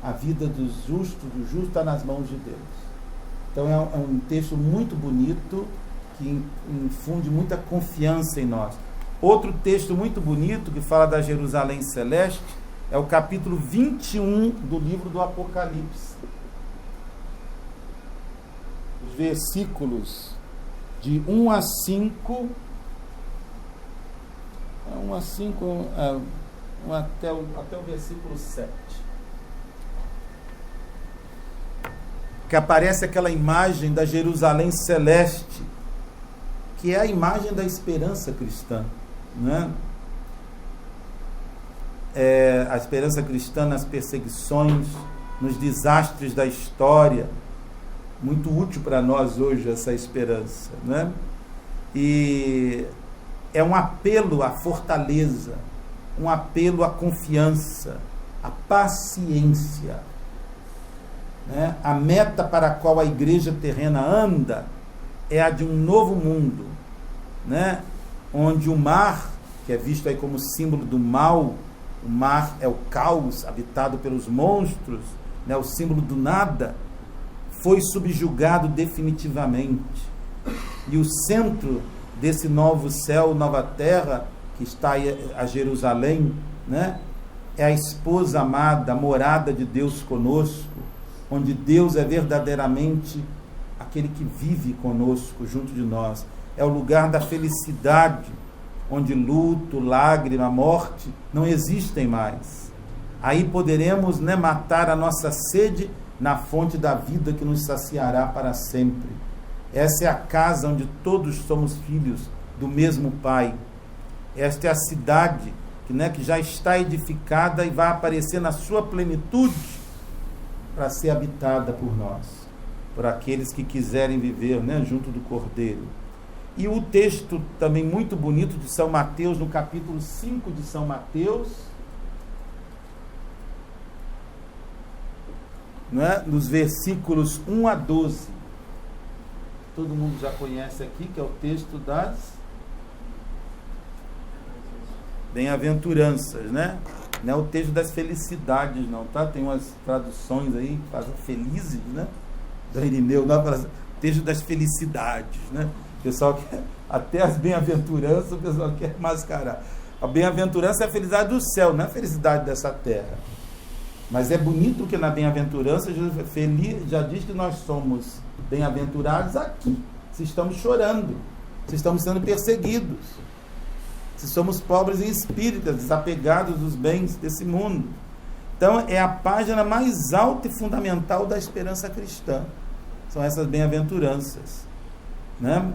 A vida do justo está nas mãos de Deus. Então é um texto muito bonito, que infunde muita confiança em nós. Outro texto muito bonito, que fala da Jerusalém Celeste, é o capítulo 21 do livro do Apocalipse. Os versículos de 1 a 5, até o versículo 7. Que aparece aquela imagem da Jerusalém Celeste, que é a imagem da esperança cristã, né? A esperança cristã nas perseguições, nos desastres da história. Muito útil para nós hoje essa esperança, né? E é um apelo à fortaleza, um apelo à confiança, à paciência, né? A meta para a qual a igreja terrena anda é a de um novo mundo, né? Onde o mar, que é visto aí como símbolo do mal, o mar é o caos habitado pelos monstros, né? O símbolo do nada, foi subjugado definitivamente. E o centro desse novo céu, nova terra, que está aí a Jerusalém, né? É a esposa amada, a morada de Deus conosco, onde Deus é verdadeiramente aquele que vive conosco, junto de nós. É o lugar da felicidade, onde luto, lágrima, morte não existem mais. Aí poderemos, né, matar a nossa sede na fonte da vida que nos saciará para sempre. Essa é a casa onde todos somos filhos do mesmo Pai. Esta é a cidade que, né, que já está edificada e vai aparecer na sua plenitude para ser habitada por nós, por aqueles que quiserem viver, né, junto do Cordeiro. E o texto também muito bonito de São Mateus, no capítulo 5 de São Mateus, né, nos versículos 1 a 12. Todo mundo já conhece aqui, que é o texto das bem-aventuranças, né? Não é o texto das felicidades, não, tá? Tem umas traduções aí que fazem felizes, né? Da Irineu, não, texto das felicidades, né? O pessoal quer, até as bem-aventuranças, o pessoal quer mascarar. A bem-aventurança é a felicidade do céu, não é a felicidade dessa terra. Mas é bonito que na bem-aventurança Jesus já diz que nós somos bem-aventurados aqui, se estamos chorando, se estamos sendo perseguidos, se somos pobres em espírito, desapegados dos bens desse mundo. Então é a página mais alta e fundamental da esperança cristã, são essas bem-aventuranças, né?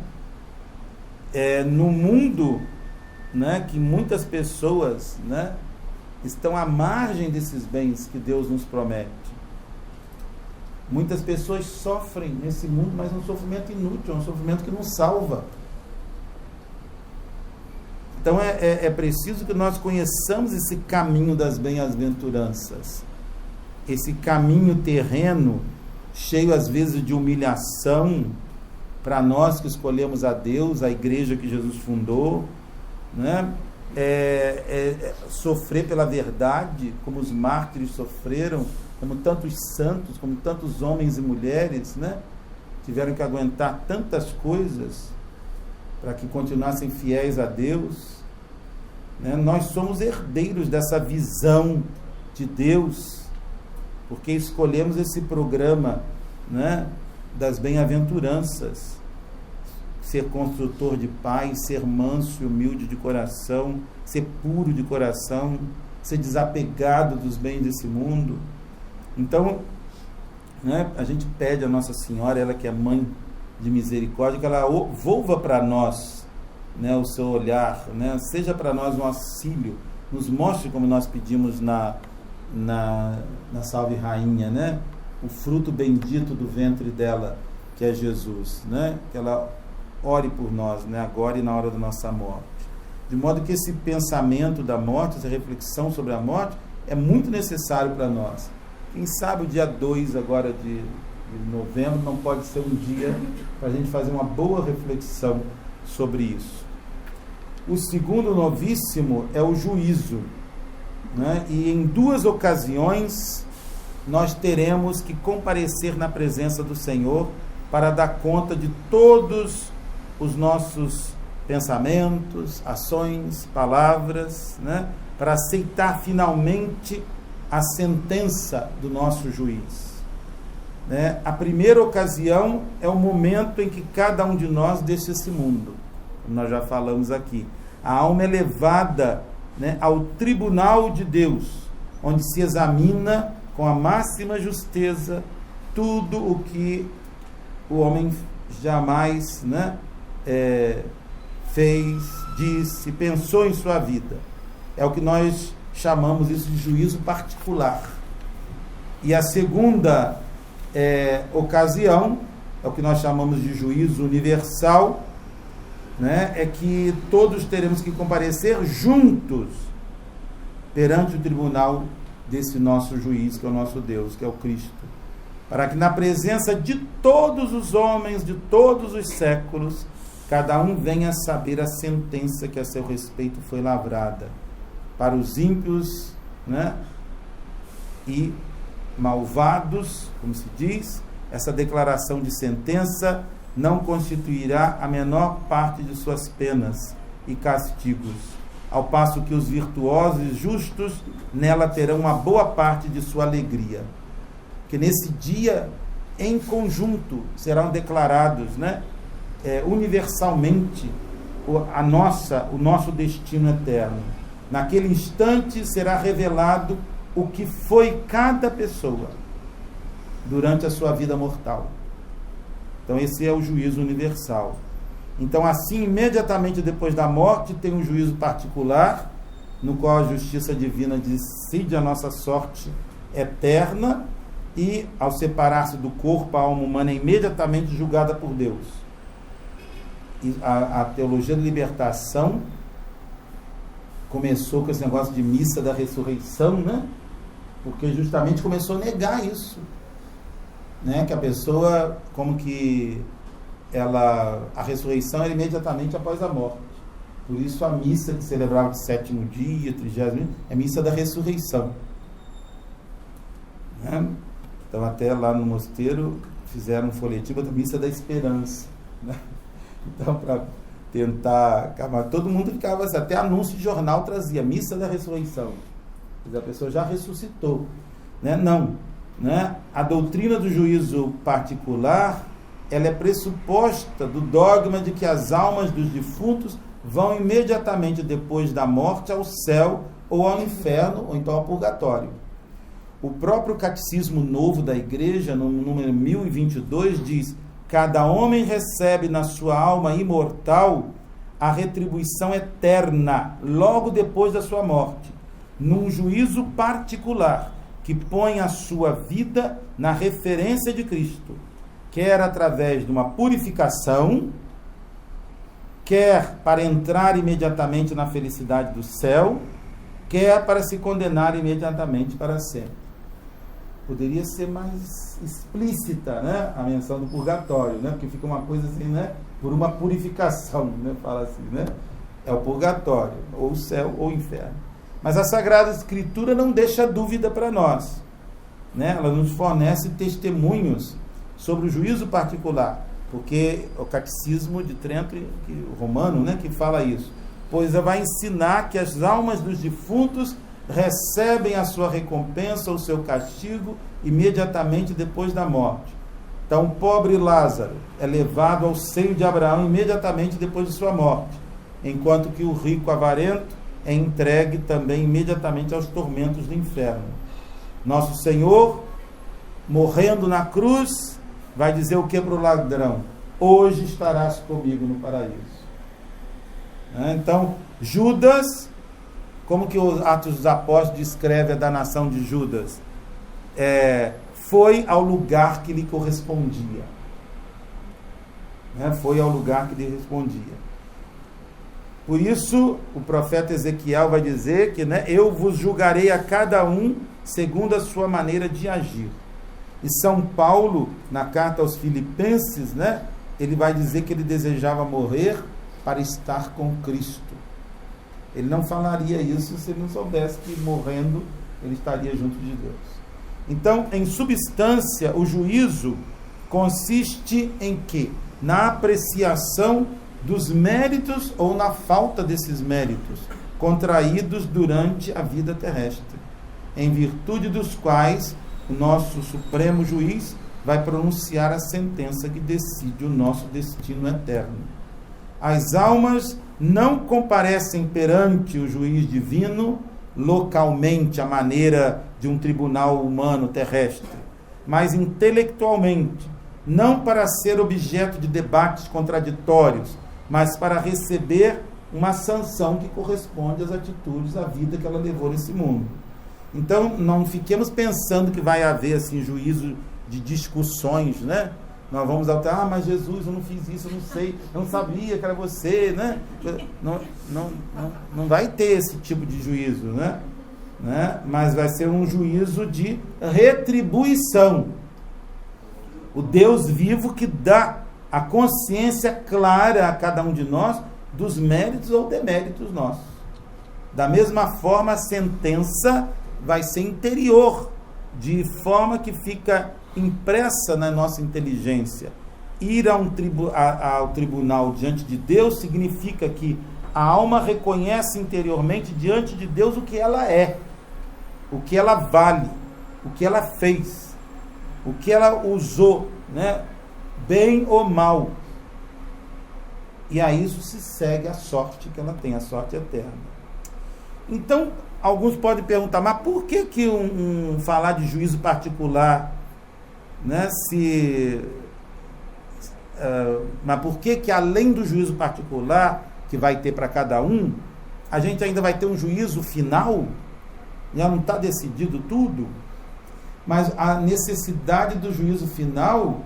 No mundo, né, que muitas pessoas, né, estão à margem desses bens que Deus nos promete. Muitas pessoas sofrem nesse mundo, mas é um sofrimento inútil, é um sofrimento que não salva. Então é preciso que nós conheçamos esse caminho das bem-aventuranças, esse caminho terreno, cheio às vezes de humilhação, para nós que escolhemos a Deus, a igreja que Jesus fundou, né? Sofrer pela verdade, como os mártires sofreram, como tantos santos, como tantos homens e mulheres, né? tiveram que aguentar tantas coisas para que continuassem fiéis a Deus, né? Nós somos herdeiros dessa visão de Deus, porque escolhemos esse programa, né, das bem-aventuranças, ser construtor de paz, ser manso e humilde de coração, ser puro de coração, ser desapegado dos bens desse mundo. Então, né, a gente pede a Nossa Senhora, ela que é mãe de misericórdia, que ela volva para nós, né, o seu olhar, né, seja para nós um auxílio, nos mostre, como nós pedimos na Salve Rainha, né, o fruto bendito do ventre dela, que é Jesus, né, que ela ore por nós, né, agora e na hora da nossa morte. De modo que esse pensamento da morte, essa reflexão sobre a morte, é muito necessário para nós. Quem sabe o dia 2 agora de novembro não pode ser um dia para a gente fazer uma boa reflexão sobre isso. O segundo novíssimo é o juízo, né? E em 2 ocasiões nós teremos que comparecer na presença do Senhor para dar conta de todos os nossos pensamentos, ações, palavras, né? Para aceitar finalmente a sentença do nosso juiz, né? A primeira ocasião é o momento em que cada um de nós deixa esse mundo, como nós já falamos aqui. A alma é levada, né, ao tribunal de Deus, onde se examina com a máxima justeza tudo o que o homem jamais, né, fez, disse, pensou em sua vida. É o que nós chamamos isso de juízo particular. E a segunda ocasião, é o que nós chamamos de juízo universal, né? É que todos teremos que comparecer juntos perante o tribunal desse nosso juiz, que é o nosso Deus, que é o Cristo, para que na presença de todos os homens, de todos os séculos, cada um venha saber a sentença que a seu respeito foi lavrada. Para os ímpios, né, e malvados, como se diz, essa declaração de sentença não constituirá a menor parte de suas penas e castigos, ao passo que os virtuosos e justos nela terão uma boa parte de sua alegria. Que nesse dia, em conjunto, serão declarados, né, universalmente o nosso destino eterno. Naquele instante será revelado o que foi cada pessoa durante a sua vida mortal. Então esse é o juízo universal. Então assim, imediatamente depois da morte, tem um juízo particular, no qual a justiça divina decide a nossa sorte eterna, e ao separar-se do corpo, a alma humana é imediatamente julgada por Deus. E a teologia da libertação começou com esse negócio de missa da ressurreição, né? Porque justamente começou a negar isso, né? Que a pessoa, como que a ressurreição era imediatamente após a morte. Por isso a missa que celebrava de 7º dia, 30º, é missa da ressurreição, né? Então até lá no mosteiro fizeram um folhetim da missa da esperança, né? Então, para tentar acabar, todo mundo ficava assim, até anúncio de jornal trazia missa da ressurreição. A pessoa já ressuscitou, né? Não, né? A doutrina do juízo particular, ela é pressuposta do dogma de que as almas dos defuntos vão imediatamente depois da morte ao céu ou ao inferno, ou então ao purgatório. O próprio Catecismo Novo da Igreja, no número 1022, diz: cada homem recebe na sua alma imortal a retribuição eterna, logo depois da sua morte, num juízo particular, que põe a sua vida na referência de Cristo, quer através de uma purificação, quer para entrar imediatamente na felicidade do céu, quer para se condenar imediatamente para sempre. Poderia ser mais explícita, né, a menção do purgatório, né, porque fica uma coisa assim, né, por uma purificação, né, fala assim, né, é o purgatório, ou o céu ou o inferno. Mas a Sagrada Escritura não deixa dúvida para nós, né, ela nos fornece testemunhos sobre o juízo particular, porque o Catecismo de Trento, o romano, né, que fala isso, pois vai ensinar que as almas dos defuntos recebem a sua recompensa, o seu castigo, imediatamente depois da morte. Então, o pobre Lázaro é levado ao seio de Abraão imediatamente depois de sua morte, enquanto que o rico avarento é entregue também imediatamente aos tormentos do inferno. Nosso Senhor, morrendo na cruz, vai dizer o que para o ladrão? Hoje estarás comigo no paraíso. Então, Judas, como que o Atos dos Apóstolos descreve a danação de Judas? Foi ao lugar que lhe correspondia. Foi ao lugar que lhe respondia. Por isso, o profeta Ezequiel vai dizer que, eu vos julgarei a cada um segundo a sua maneira de agir. E São Paulo, na carta aos Filipenses, ele vai dizer que ele desejava morrer para estar com Cristo. Ele não falaria isso se ele não soubesse que morrendo ele estaria junto de Deus. Então, em substância, o juízo consiste em quê? Na apreciação dos méritos ou na falta desses méritos contraídos durante a vida terrestre, em virtude dos quais o nosso Supremo Juiz vai pronunciar a sentença que decide o nosso destino eterno. As almas não comparecem perante o juiz divino localmente, à maneira de um tribunal humano terrestre, mas intelectualmente, não para ser objeto de debates contraditórios, mas para receber uma sanção que corresponde às atitudes, à vida que ela levou nesse mundo. Então, não fiquemos pensando que vai haver assim, juízo de discussões, Nós vamos alterar, mas Jesus, eu não fiz isso, eu não sei, eu não sabia que era você, Não vai ter esse tipo de juízo, Mas vai ser um juízo de retribuição. O Deus vivo que dá a consciência clara a cada um de nós dos méritos ou deméritos nossos. Da mesma forma, a sentença vai ser interior, de forma que fica impressa na nossa inteligência. Ir ao tribunal diante de Deus significa que a alma reconhece interiormente diante de Deus o que ela é, o que ela vale, o que ela fez, o que ela usou, bem ou mal. E a isso se segue a sorte que ela tem, a sorte eterna. Então, alguns podem perguntar, mas por que falar de juízo particular, mas por que além do juízo particular que vai ter para cada um, a gente ainda vai ter um juízo final? Já não está decidido tudo? Mas a necessidade do juízo final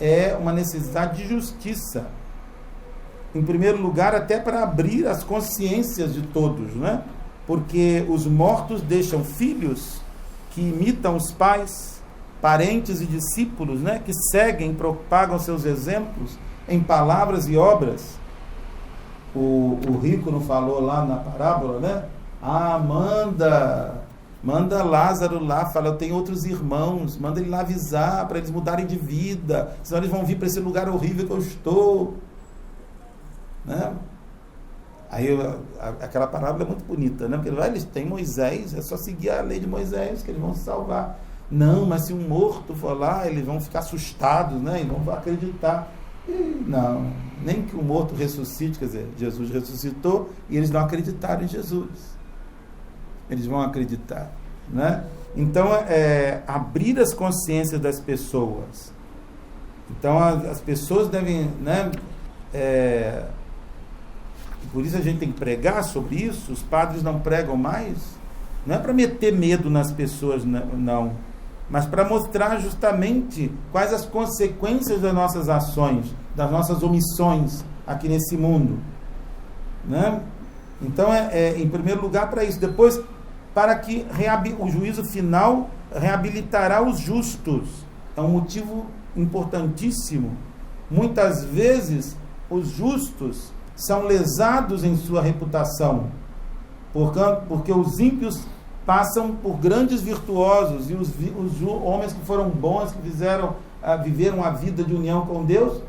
é uma necessidade de justiça. Em primeiro lugar, até para abrir as consciências de todos, Porque os mortos deixam filhos que imitam os pais, parentes e discípulos, que seguem e propagam seus exemplos em palavras e obras. O rico não falou lá na parábola, manda Lázaro lá, fala, eu tenho outros irmãos, manda ele lá avisar para eles mudarem de vida, senão eles vão vir para esse lugar horrível que eu estou. Aí aquela parábola é muito bonita, porque eles têm Moisés, é só seguir a lei de Moisés que eles vão se salvar. Não, mas se um morto for lá, eles vão ficar assustados, e vão acreditar. E não, nem que o morto ressuscite, quer dizer, Jesus ressuscitou e eles não acreditaram em Jesus. Eles vão acreditar, Então, abrir as consciências das pessoas. Então, as pessoas devem, por isso a gente tem que pregar sobre isso. Os padres não pregam mais, não é para meter medo nas pessoas, não, mas para mostrar justamente quais as consequências das nossas ações, das nossas omissões aqui nesse mundo, Então, em primeiro lugar para isso. Depois, para que o juízo final reabilitará os justos. É um motivo importantíssimo. Muitas vezes, os justos são lesados em sua reputação, porque os ímpios passam por grandes virtuosos, e os homens que foram bons, que fizeram viveram a vida de união com Deus,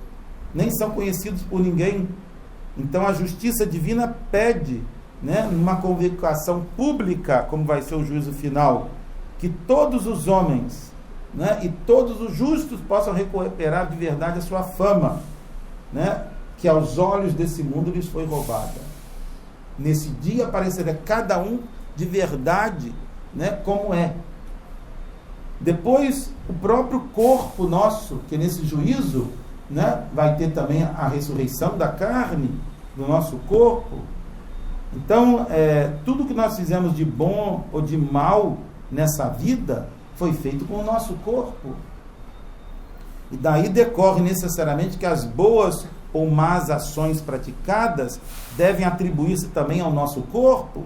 nem são conhecidos por ninguém. Então a justiça divina pede, né, numa convocação pública, como vai ser o juízo final, que todos os homens, né, e todos os justos possam recuperar de verdade a sua fama, né, que aos olhos desse mundo lhes foi roubada. Nesse dia aparecerá cada um de verdade, né, como é. Depois, o próprio corpo nosso, que nesse juízo, né, vai ter também a ressurreição da carne, do nosso corpo. Então, tudo que nós fizemos de bom ou de mal nessa vida, foi feito com o nosso corpo. E daí decorre necessariamente que as boas ou más ações praticadas devem atribuir-se também ao nosso corpo,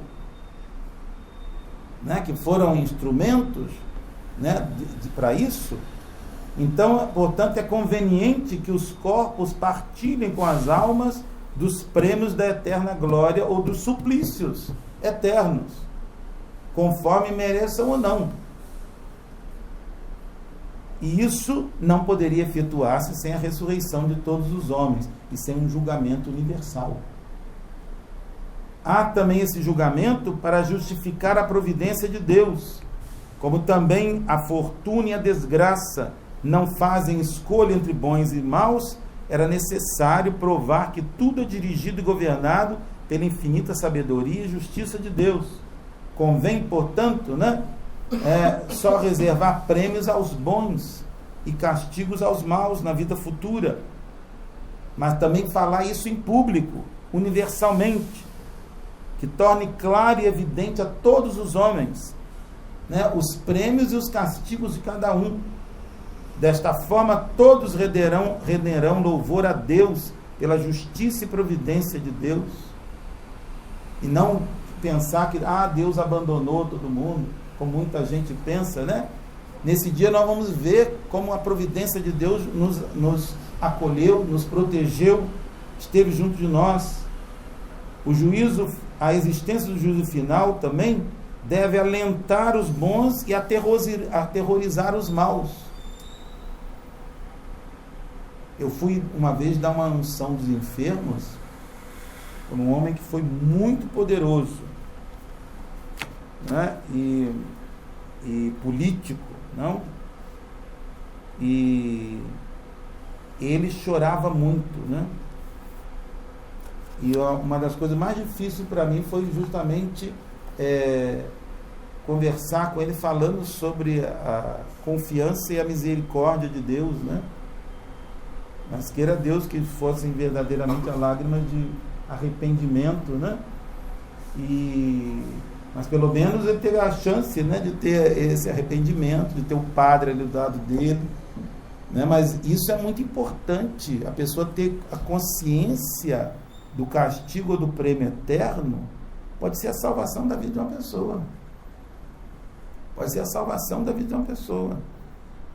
né, que foram instrumentos, né, para isso. Então, portanto, é conveniente que os corpos partilhem com as almas dos prêmios da eterna glória ou dos suplícios eternos, conforme mereçam ou não. E isso não poderia efetuar-se sem a ressurreição de todos os homens e sem um julgamento universal. Há também esse julgamento para justificar a providência de Deus, como também a fortuna e a desgraça não fazem escolha entre bons e maus, era necessário provar que tudo é dirigido e governado pela infinita sabedoria e justiça de Deus. Convém, portanto, né, só reservar prêmios aos bons e castigos aos maus na vida futura, mas também falar isso em público, universalmente, que torne claro e evidente a todos os homens, né, os prêmios e os castigos de cada um. Desta forma, todos renderão louvor a Deus pela justiça e providência de Deus, e não pensar que Deus abandonou todo mundo, como muita gente pensa, né? Nesse dia nós vamos ver como a providência de Deus nos acolheu, nos protegeu, esteve junto de nós. O juízo, a existência do juízo final também deve alentar os bons e aterrorizar os maus. Eu fui uma vez dar uma unção dos enfermos por um homem que foi muito poderoso, né? E político, não? E ele chorava muito, né? E uma das coisas mais difíceis para mim foi justamente conversar com ele, falando sobre a confiança e a misericórdia de Deus, né? Mas queira Deus que fossem verdadeiramente a lágrima de arrependimento, né? Mas pelo menos ele teve a chance, né, de ter esse arrependimento, de ter o padre ali do lado dele, né? Mas isso é muito importante, a pessoa ter a consciência do castigo ou do prêmio eterno. Pode ser a salvação da vida de uma pessoa, pode ser a salvação da vida de uma pessoa,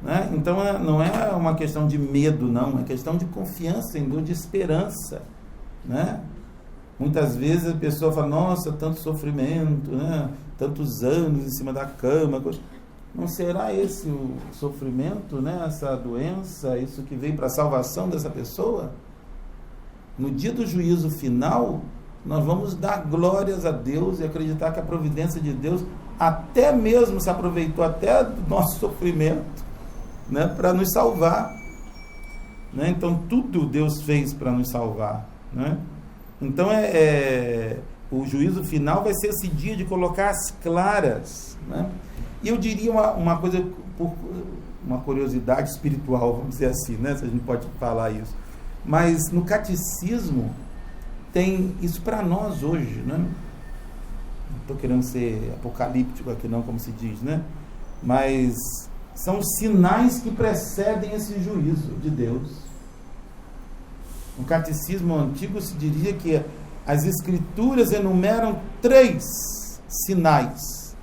né? Então não é uma questão de medo, não, é questão de confiança em Deus, de esperança, né? Muitas vezes a pessoa fala, nossa, tanto sofrimento, né? Tantos anos em cima da cama. Não será esse o sofrimento, né? Essa doença, isso que veio para a salvação dessa pessoa? No dia do juízo final, nós vamos dar glórias a Deus e acreditar que a providência de Deus até mesmo se aproveitou até do nosso sofrimento, né, para nos salvar, né? Então tudo Deus fez para nos salvar, né? Então o juízo final vai ser esse dia de colocar as claras, né? E eu diria uma coisa, uma curiosidade espiritual, vamos dizer assim, né, se a gente pode falar isso, mas no catecismo tem isso para nós hoje, né? Não estou querendo ser apocalíptico aqui não, como se diz, né? Mas são os sinais que precedem esse juízo de Deus. No catecismo antigo se diria que as escrituras enumeram 3 sinais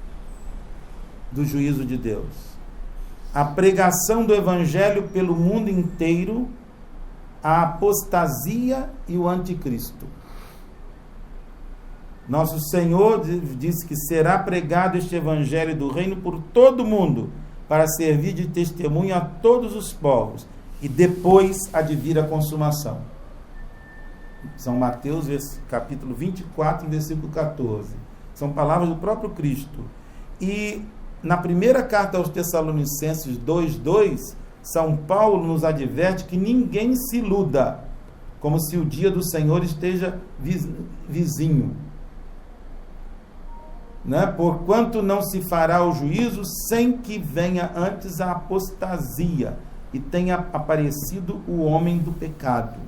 do juízo de Deus: a pregação do evangelho pelo mundo inteiro, a apostasia e o anticristo. Nosso Senhor disse que será pregado este evangelho do reino por todo o mundo, para servir de testemunho a todos os povos, e depois há de vir a consumação. São Mateus, capítulo 24, versículo 14. São palavras do próprio Cristo. E na primeira carta aos Tessalonicenses 2:2, São Paulo nos adverte que ninguém se iluda, como se o dia do Senhor esteja vizinho. Né? Porquanto não se fará o juízo sem que venha antes a apostasia e tenha aparecido o homem do pecado.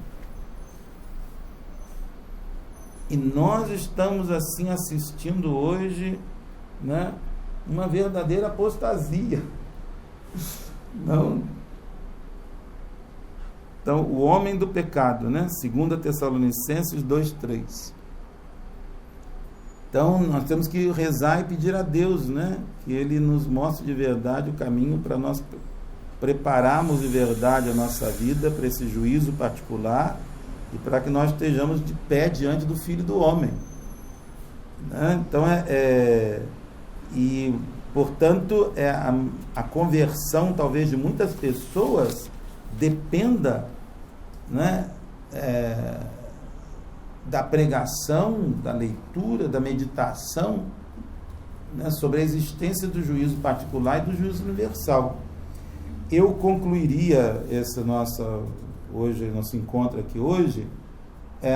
E nós estamos assim assistindo hoje, né, uma verdadeira apostasia. Não. Então, o homem do pecado, né? 2 Tessalonicenses 2:3. Então, nós temos que rezar e pedir a Deus, né, que Ele nos mostre de verdade o caminho para nós prepararmos de verdade a nossa vida para esse juízo particular e para que nós estejamos de pé diante do Filho do Homem. Né? Então, e, portanto, a conversão, talvez, de muitas pessoas dependa, né, da pregação, da leitura, da meditação, né, sobre a existência do juízo particular e do juízo universal. Eu concluiria nosso encontro aqui hoje,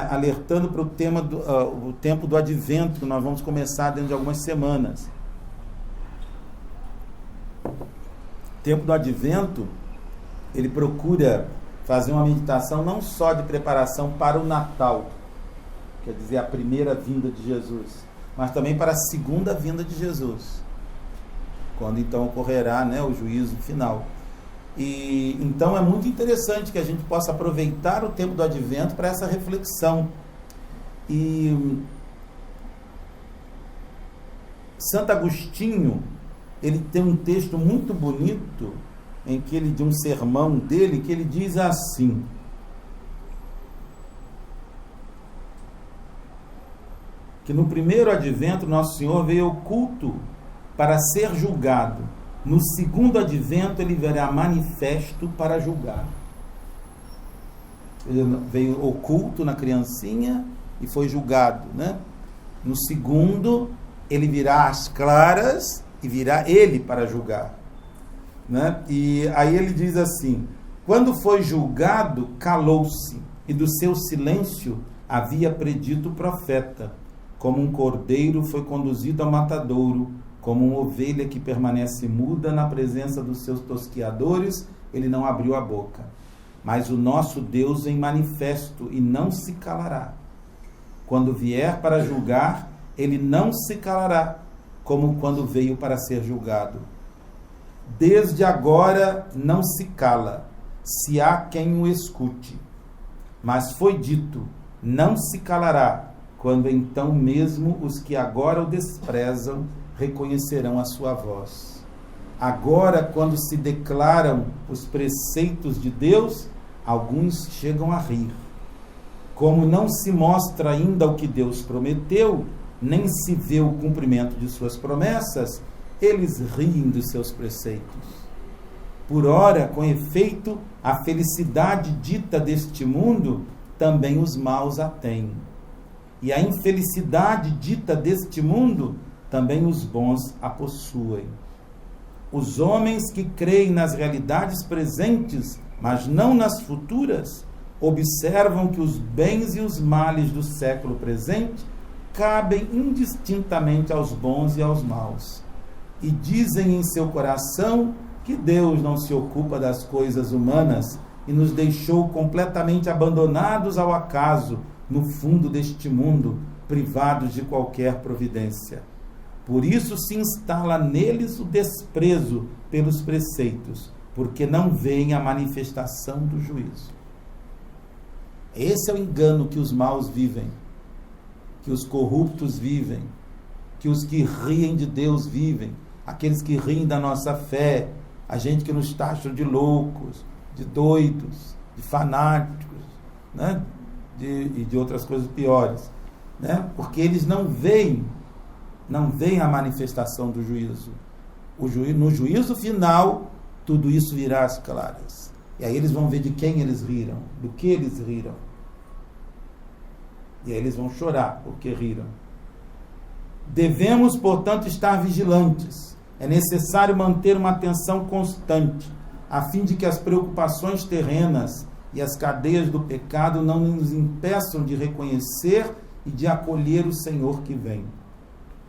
alertando para o tema o tempo do advento, que nós vamos começar dentro de algumas semanas. O tempo do advento, ele procura fazer uma meditação não só de preparação para o Natal, quer dizer, a primeira vinda de Jesus, mas também para a segunda vinda de Jesus, quando então ocorrerá, né, o juízo final. E então é muito interessante que a gente possa aproveitar o tempo do advento para essa reflexão. E Santo Agostinho, ele tem um texto muito bonito em que ele, de um sermão dele, que ele diz assim: que no primeiro advento Nosso Senhor veio oculto para ser julgado. No segundo advento ele virá manifesto para julgar. Ele veio oculto na criancinha e foi julgado, né? No segundo ele virá às claras e virá ele para julgar, né? E aí ele diz assim: quando foi julgado, calou-se, e do seu silêncio havia predito o profeta. Como um cordeiro foi conduzido ao matadouro, como uma ovelha que permanece muda na presença dos seus tosquiadores, ele não abriu a boca. Mas o nosso Deus vem manifesto e não se calará. Quando vier para julgar, ele não se calará, como quando veio para ser julgado. Desde agora não se cala, se há quem o escute. Mas foi dito, não se calará, quando então mesmo os que agora o desprezam reconhecerão a sua voz. Agora, quando se declaram os preceitos de Deus, alguns chegam a rir. Como não se mostra ainda o que Deus prometeu, nem se vê o cumprimento de suas promessas, eles riem dos seus preceitos. Por ora, com efeito, a felicidade dita deste mundo, também os maus a têm. E a infelicidade dita deste mundo, também os bons a possuem. Os homens que creem nas realidades presentes, mas não nas futuras, observam que os bens e os males do século presente cabem indistintamente aos bons e aos maus. E dizem em seu coração que Deus não se ocupa das coisas humanas e nos deixou completamente abandonados ao acaso no fundo deste mundo, privados de qualquer providência. Por isso se instala neles o desprezo pelos preceitos, porque não veem a manifestação do juízo. Esse é o engano que os maus vivem, que os corruptos vivem, que os que riem de Deus vivem, aqueles que riem da nossa fé, a gente que nos taxa de loucos, de doidos, de fanáticos, né? E de outras coisas piores, né? Porque eles não veem a manifestação do juízo. No juízo final, tudo isso virá às claras. E aí eles vão ver de quem eles riram, do que eles riram. E aí eles vão chorar porque riram. Devemos, portanto, estar vigilantes. É necessário manter uma atenção constante, a fim de que as preocupações terrenas e as cadeias do pecado não nos impeçam de reconhecer e de acolher o Senhor que vem.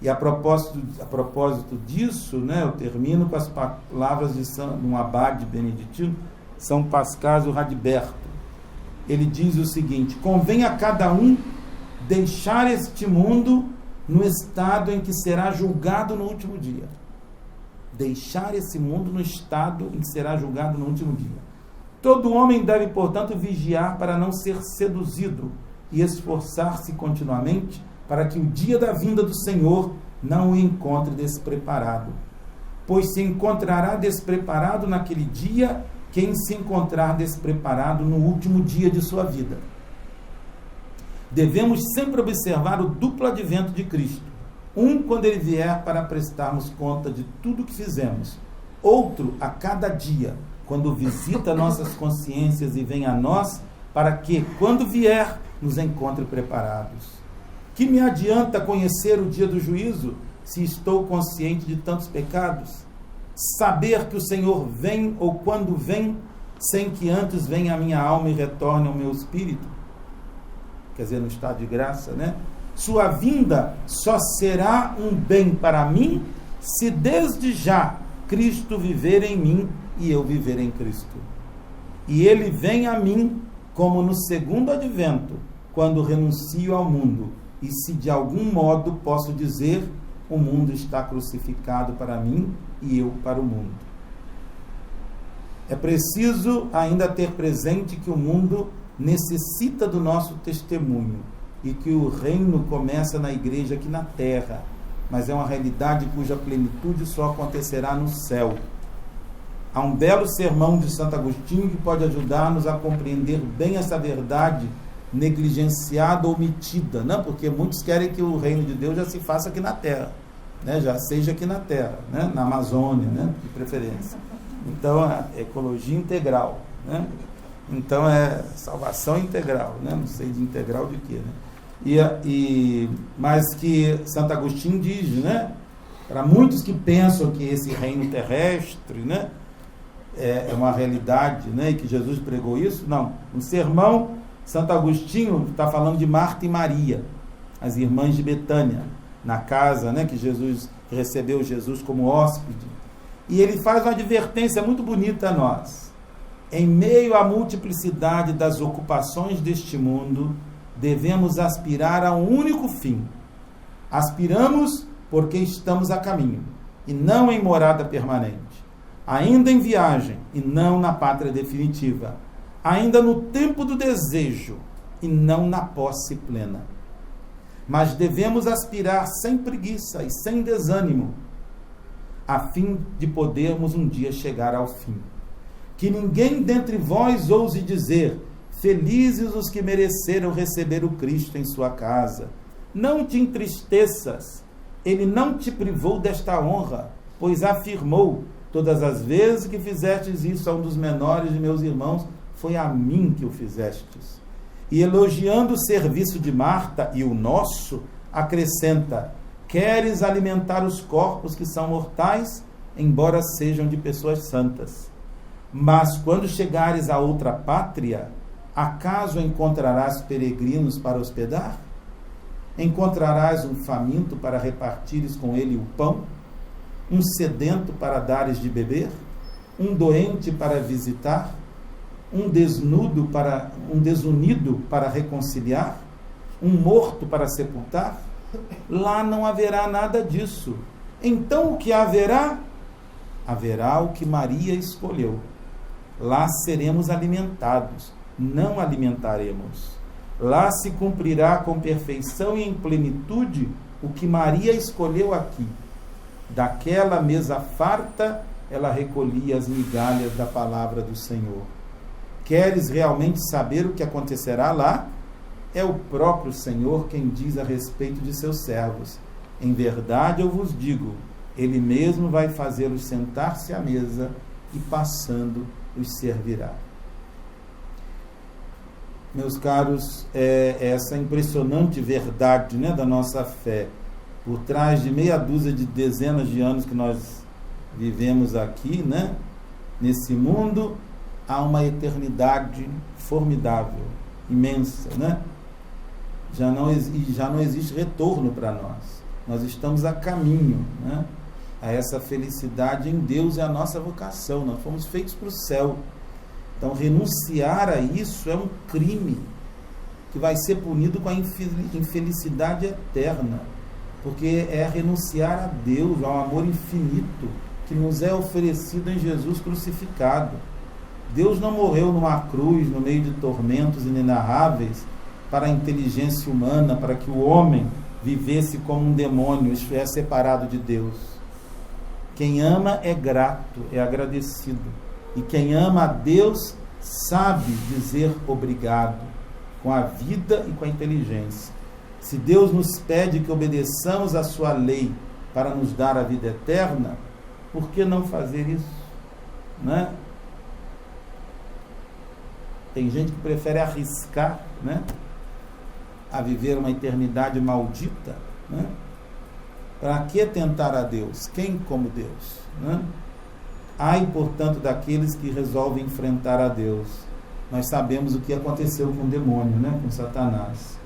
E a propósito disso, né, eu termino com as palavras de um abade beneditino, São Pascásio Radberto. Ele diz o seguinte: convém a cada um deixar este mundo no estado em que será julgado no último dia. Deixar esse mundo no estado em que será julgado no último dia. Todo homem deve, portanto, vigiar para não ser seduzido e esforçar-se continuamente para que o dia da vinda do Senhor não o encontre despreparado. Pois se encontrará despreparado naquele dia quem se encontrar despreparado no último dia de sua vida. Devemos sempre observar o duplo advento de Cristo. Um, quando ele vier para prestarmos conta de tudo que fizemos. Outro, a cada dia, quando visita nossas consciências e vem a nós, para que, quando vier, nos encontre preparados. Que me adianta conhecer o dia do juízo, se estou consciente de tantos pecados? Saber que o Senhor vem, ou quando vem, sem que antes venha a minha alma e retorne ao meu espírito? Quer dizer, no estado de graça, né? Sua vinda só será um bem para mim, se desde já Cristo viver em mim e eu viver em Cristo. E ele vem a mim como no segundo advento, quando renuncio ao mundo, e se de algum modo posso dizer, o mundo está crucificado para mim e eu para o mundo. É preciso ainda ter presente que o mundo necessita do nosso testemunho e que o reino começa na igreja aqui na terra, mas é uma realidade cuja plenitude só acontecerá no céu. Há um belo sermão de Santo Agostinho que pode ajudar-nos a compreender bem essa verdade negligenciada ou omitida, né? Porque muitos querem que o reino de Deus já se faça aqui na terra, né? Já seja aqui na terra, né? Na Amazônia, né? De preferência. Então, é ecologia integral, né? Então, é salvação integral, né? Não sei de integral de quê, né? Mas que Santo Agostinho diz, né? Para muitos que pensam que esse reino terrestre, né? É uma realidade, né? E que Jesus pregou isso, não. No sermão, Santo Agostinho está falando de Marta e Maria, as irmãs de Betânia, na casa, né, que recebeu Jesus como hóspede. E ele faz uma advertência muito bonita a nós. Em meio à multiplicidade das ocupações deste mundo, devemos aspirar a um único fim. Aspiramos porque estamos a caminho, e não em morada permanente. Ainda em viagem, e não na pátria definitiva. Ainda no tempo do desejo e não na posse plena. Mas devemos aspirar sem preguiça e sem desânimo, a fim de podermos um dia chegar ao fim. Que ninguém dentre vós ouse dizer: felizes os que mereceram receber o Cristo em sua casa. Não te entristeças, ele não te privou desta honra, pois afirmou: todas as vezes que fizestes isso a um dos menores de meus irmãos, foi a mim que o fizestes. E elogiando o serviço de Marta e o nosso, acrescenta: queres alimentar os corpos que são mortais, embora sejam de pessoas santas. Mas quando chegares a outra pátria, acaso encontrarás peregrinos para hospedar? Encontrarás um faminto para repartires com ele o pão? Um sedento para dares de beber? Um doente para visitar? Um desunido para reconciliar? Um morto para sepultar? Lá não haverá nada disso. Então o que haverá? Haverá o que Maria escolheu. Lá seremos alimentados, não alimentaremos. Lá se cumprirá com perfeição e em plenitude o que Maria escolheu aqui. Daquela mesa farta, ela recolhia as migalhas da palavra do Senhor. Queres realmente saber o que acontecerá lá? É o próprio Senhor quem diz a respeito de seus servos: em verdade eu vos digo, Ele mesmo vai fazê-los sentar-se à mesa e, passando, os servirá. Meus caros, essa impressionante verdade, né, da nossa fé, por trás de meia dúzia de dezenas de anos que nós vivemos aqui, né, nesse mundo, há uma eternidade formidável, imensa, né? Já não existe retorno para nós. Nós estamos a caminho, né, a essa felicidade em Deus. É a nossa vocação. Nós fomos feitos para o céu. Então, renunciar a isso é um crime que vai ser punido com a infelicidade eterna, porque é renunciar a Deus, ao amor infinito que nos é oferecido em Jesus crucificado. Deus não morreu numa cruz, no meio de tormentos inenarráveis, para a inteligência humana, para que o homem vivesse como um demônio, isto é, separado de Deus. Quem ama é grato, é agradecido. E quem ama a Deus sabe dizer obrigado, com a vida e com a inteligência. Se Deus nos pede que obedeçamos a sua lei para nos dar a vida eterna, por que não fazer isso? Né? Tem gente que prefere arriscar, né, a viver uma eternidade maldita, né? Para que tentar a Deus? Quem como Deus? Né? Ai, portanto, daqueles que resolvem enfrentar a Deus. Nós sabemos o que aconteceu com o demônio, né? Com Satanás.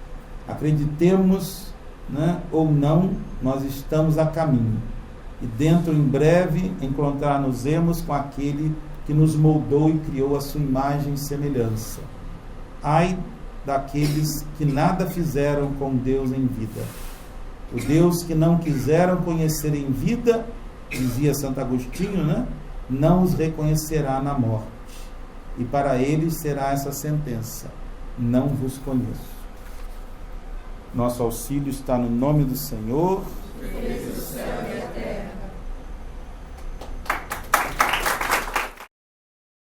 Acreditemos, né, ou não, nós estamos a caminho. E dentro, em breve, encontrar-nos-emos com aquele que nos moldou e criou a sua imagem e semelhança. Ai daqueles que nada fizeram com Deus em vida. O Deus que não quiseram conhecer em vida, dizia Santo Agostinho, né, não os reconhecerá na morte. E para eles será essa sentença: não vos conheço. Nosso auxílio está no nome do Senhor.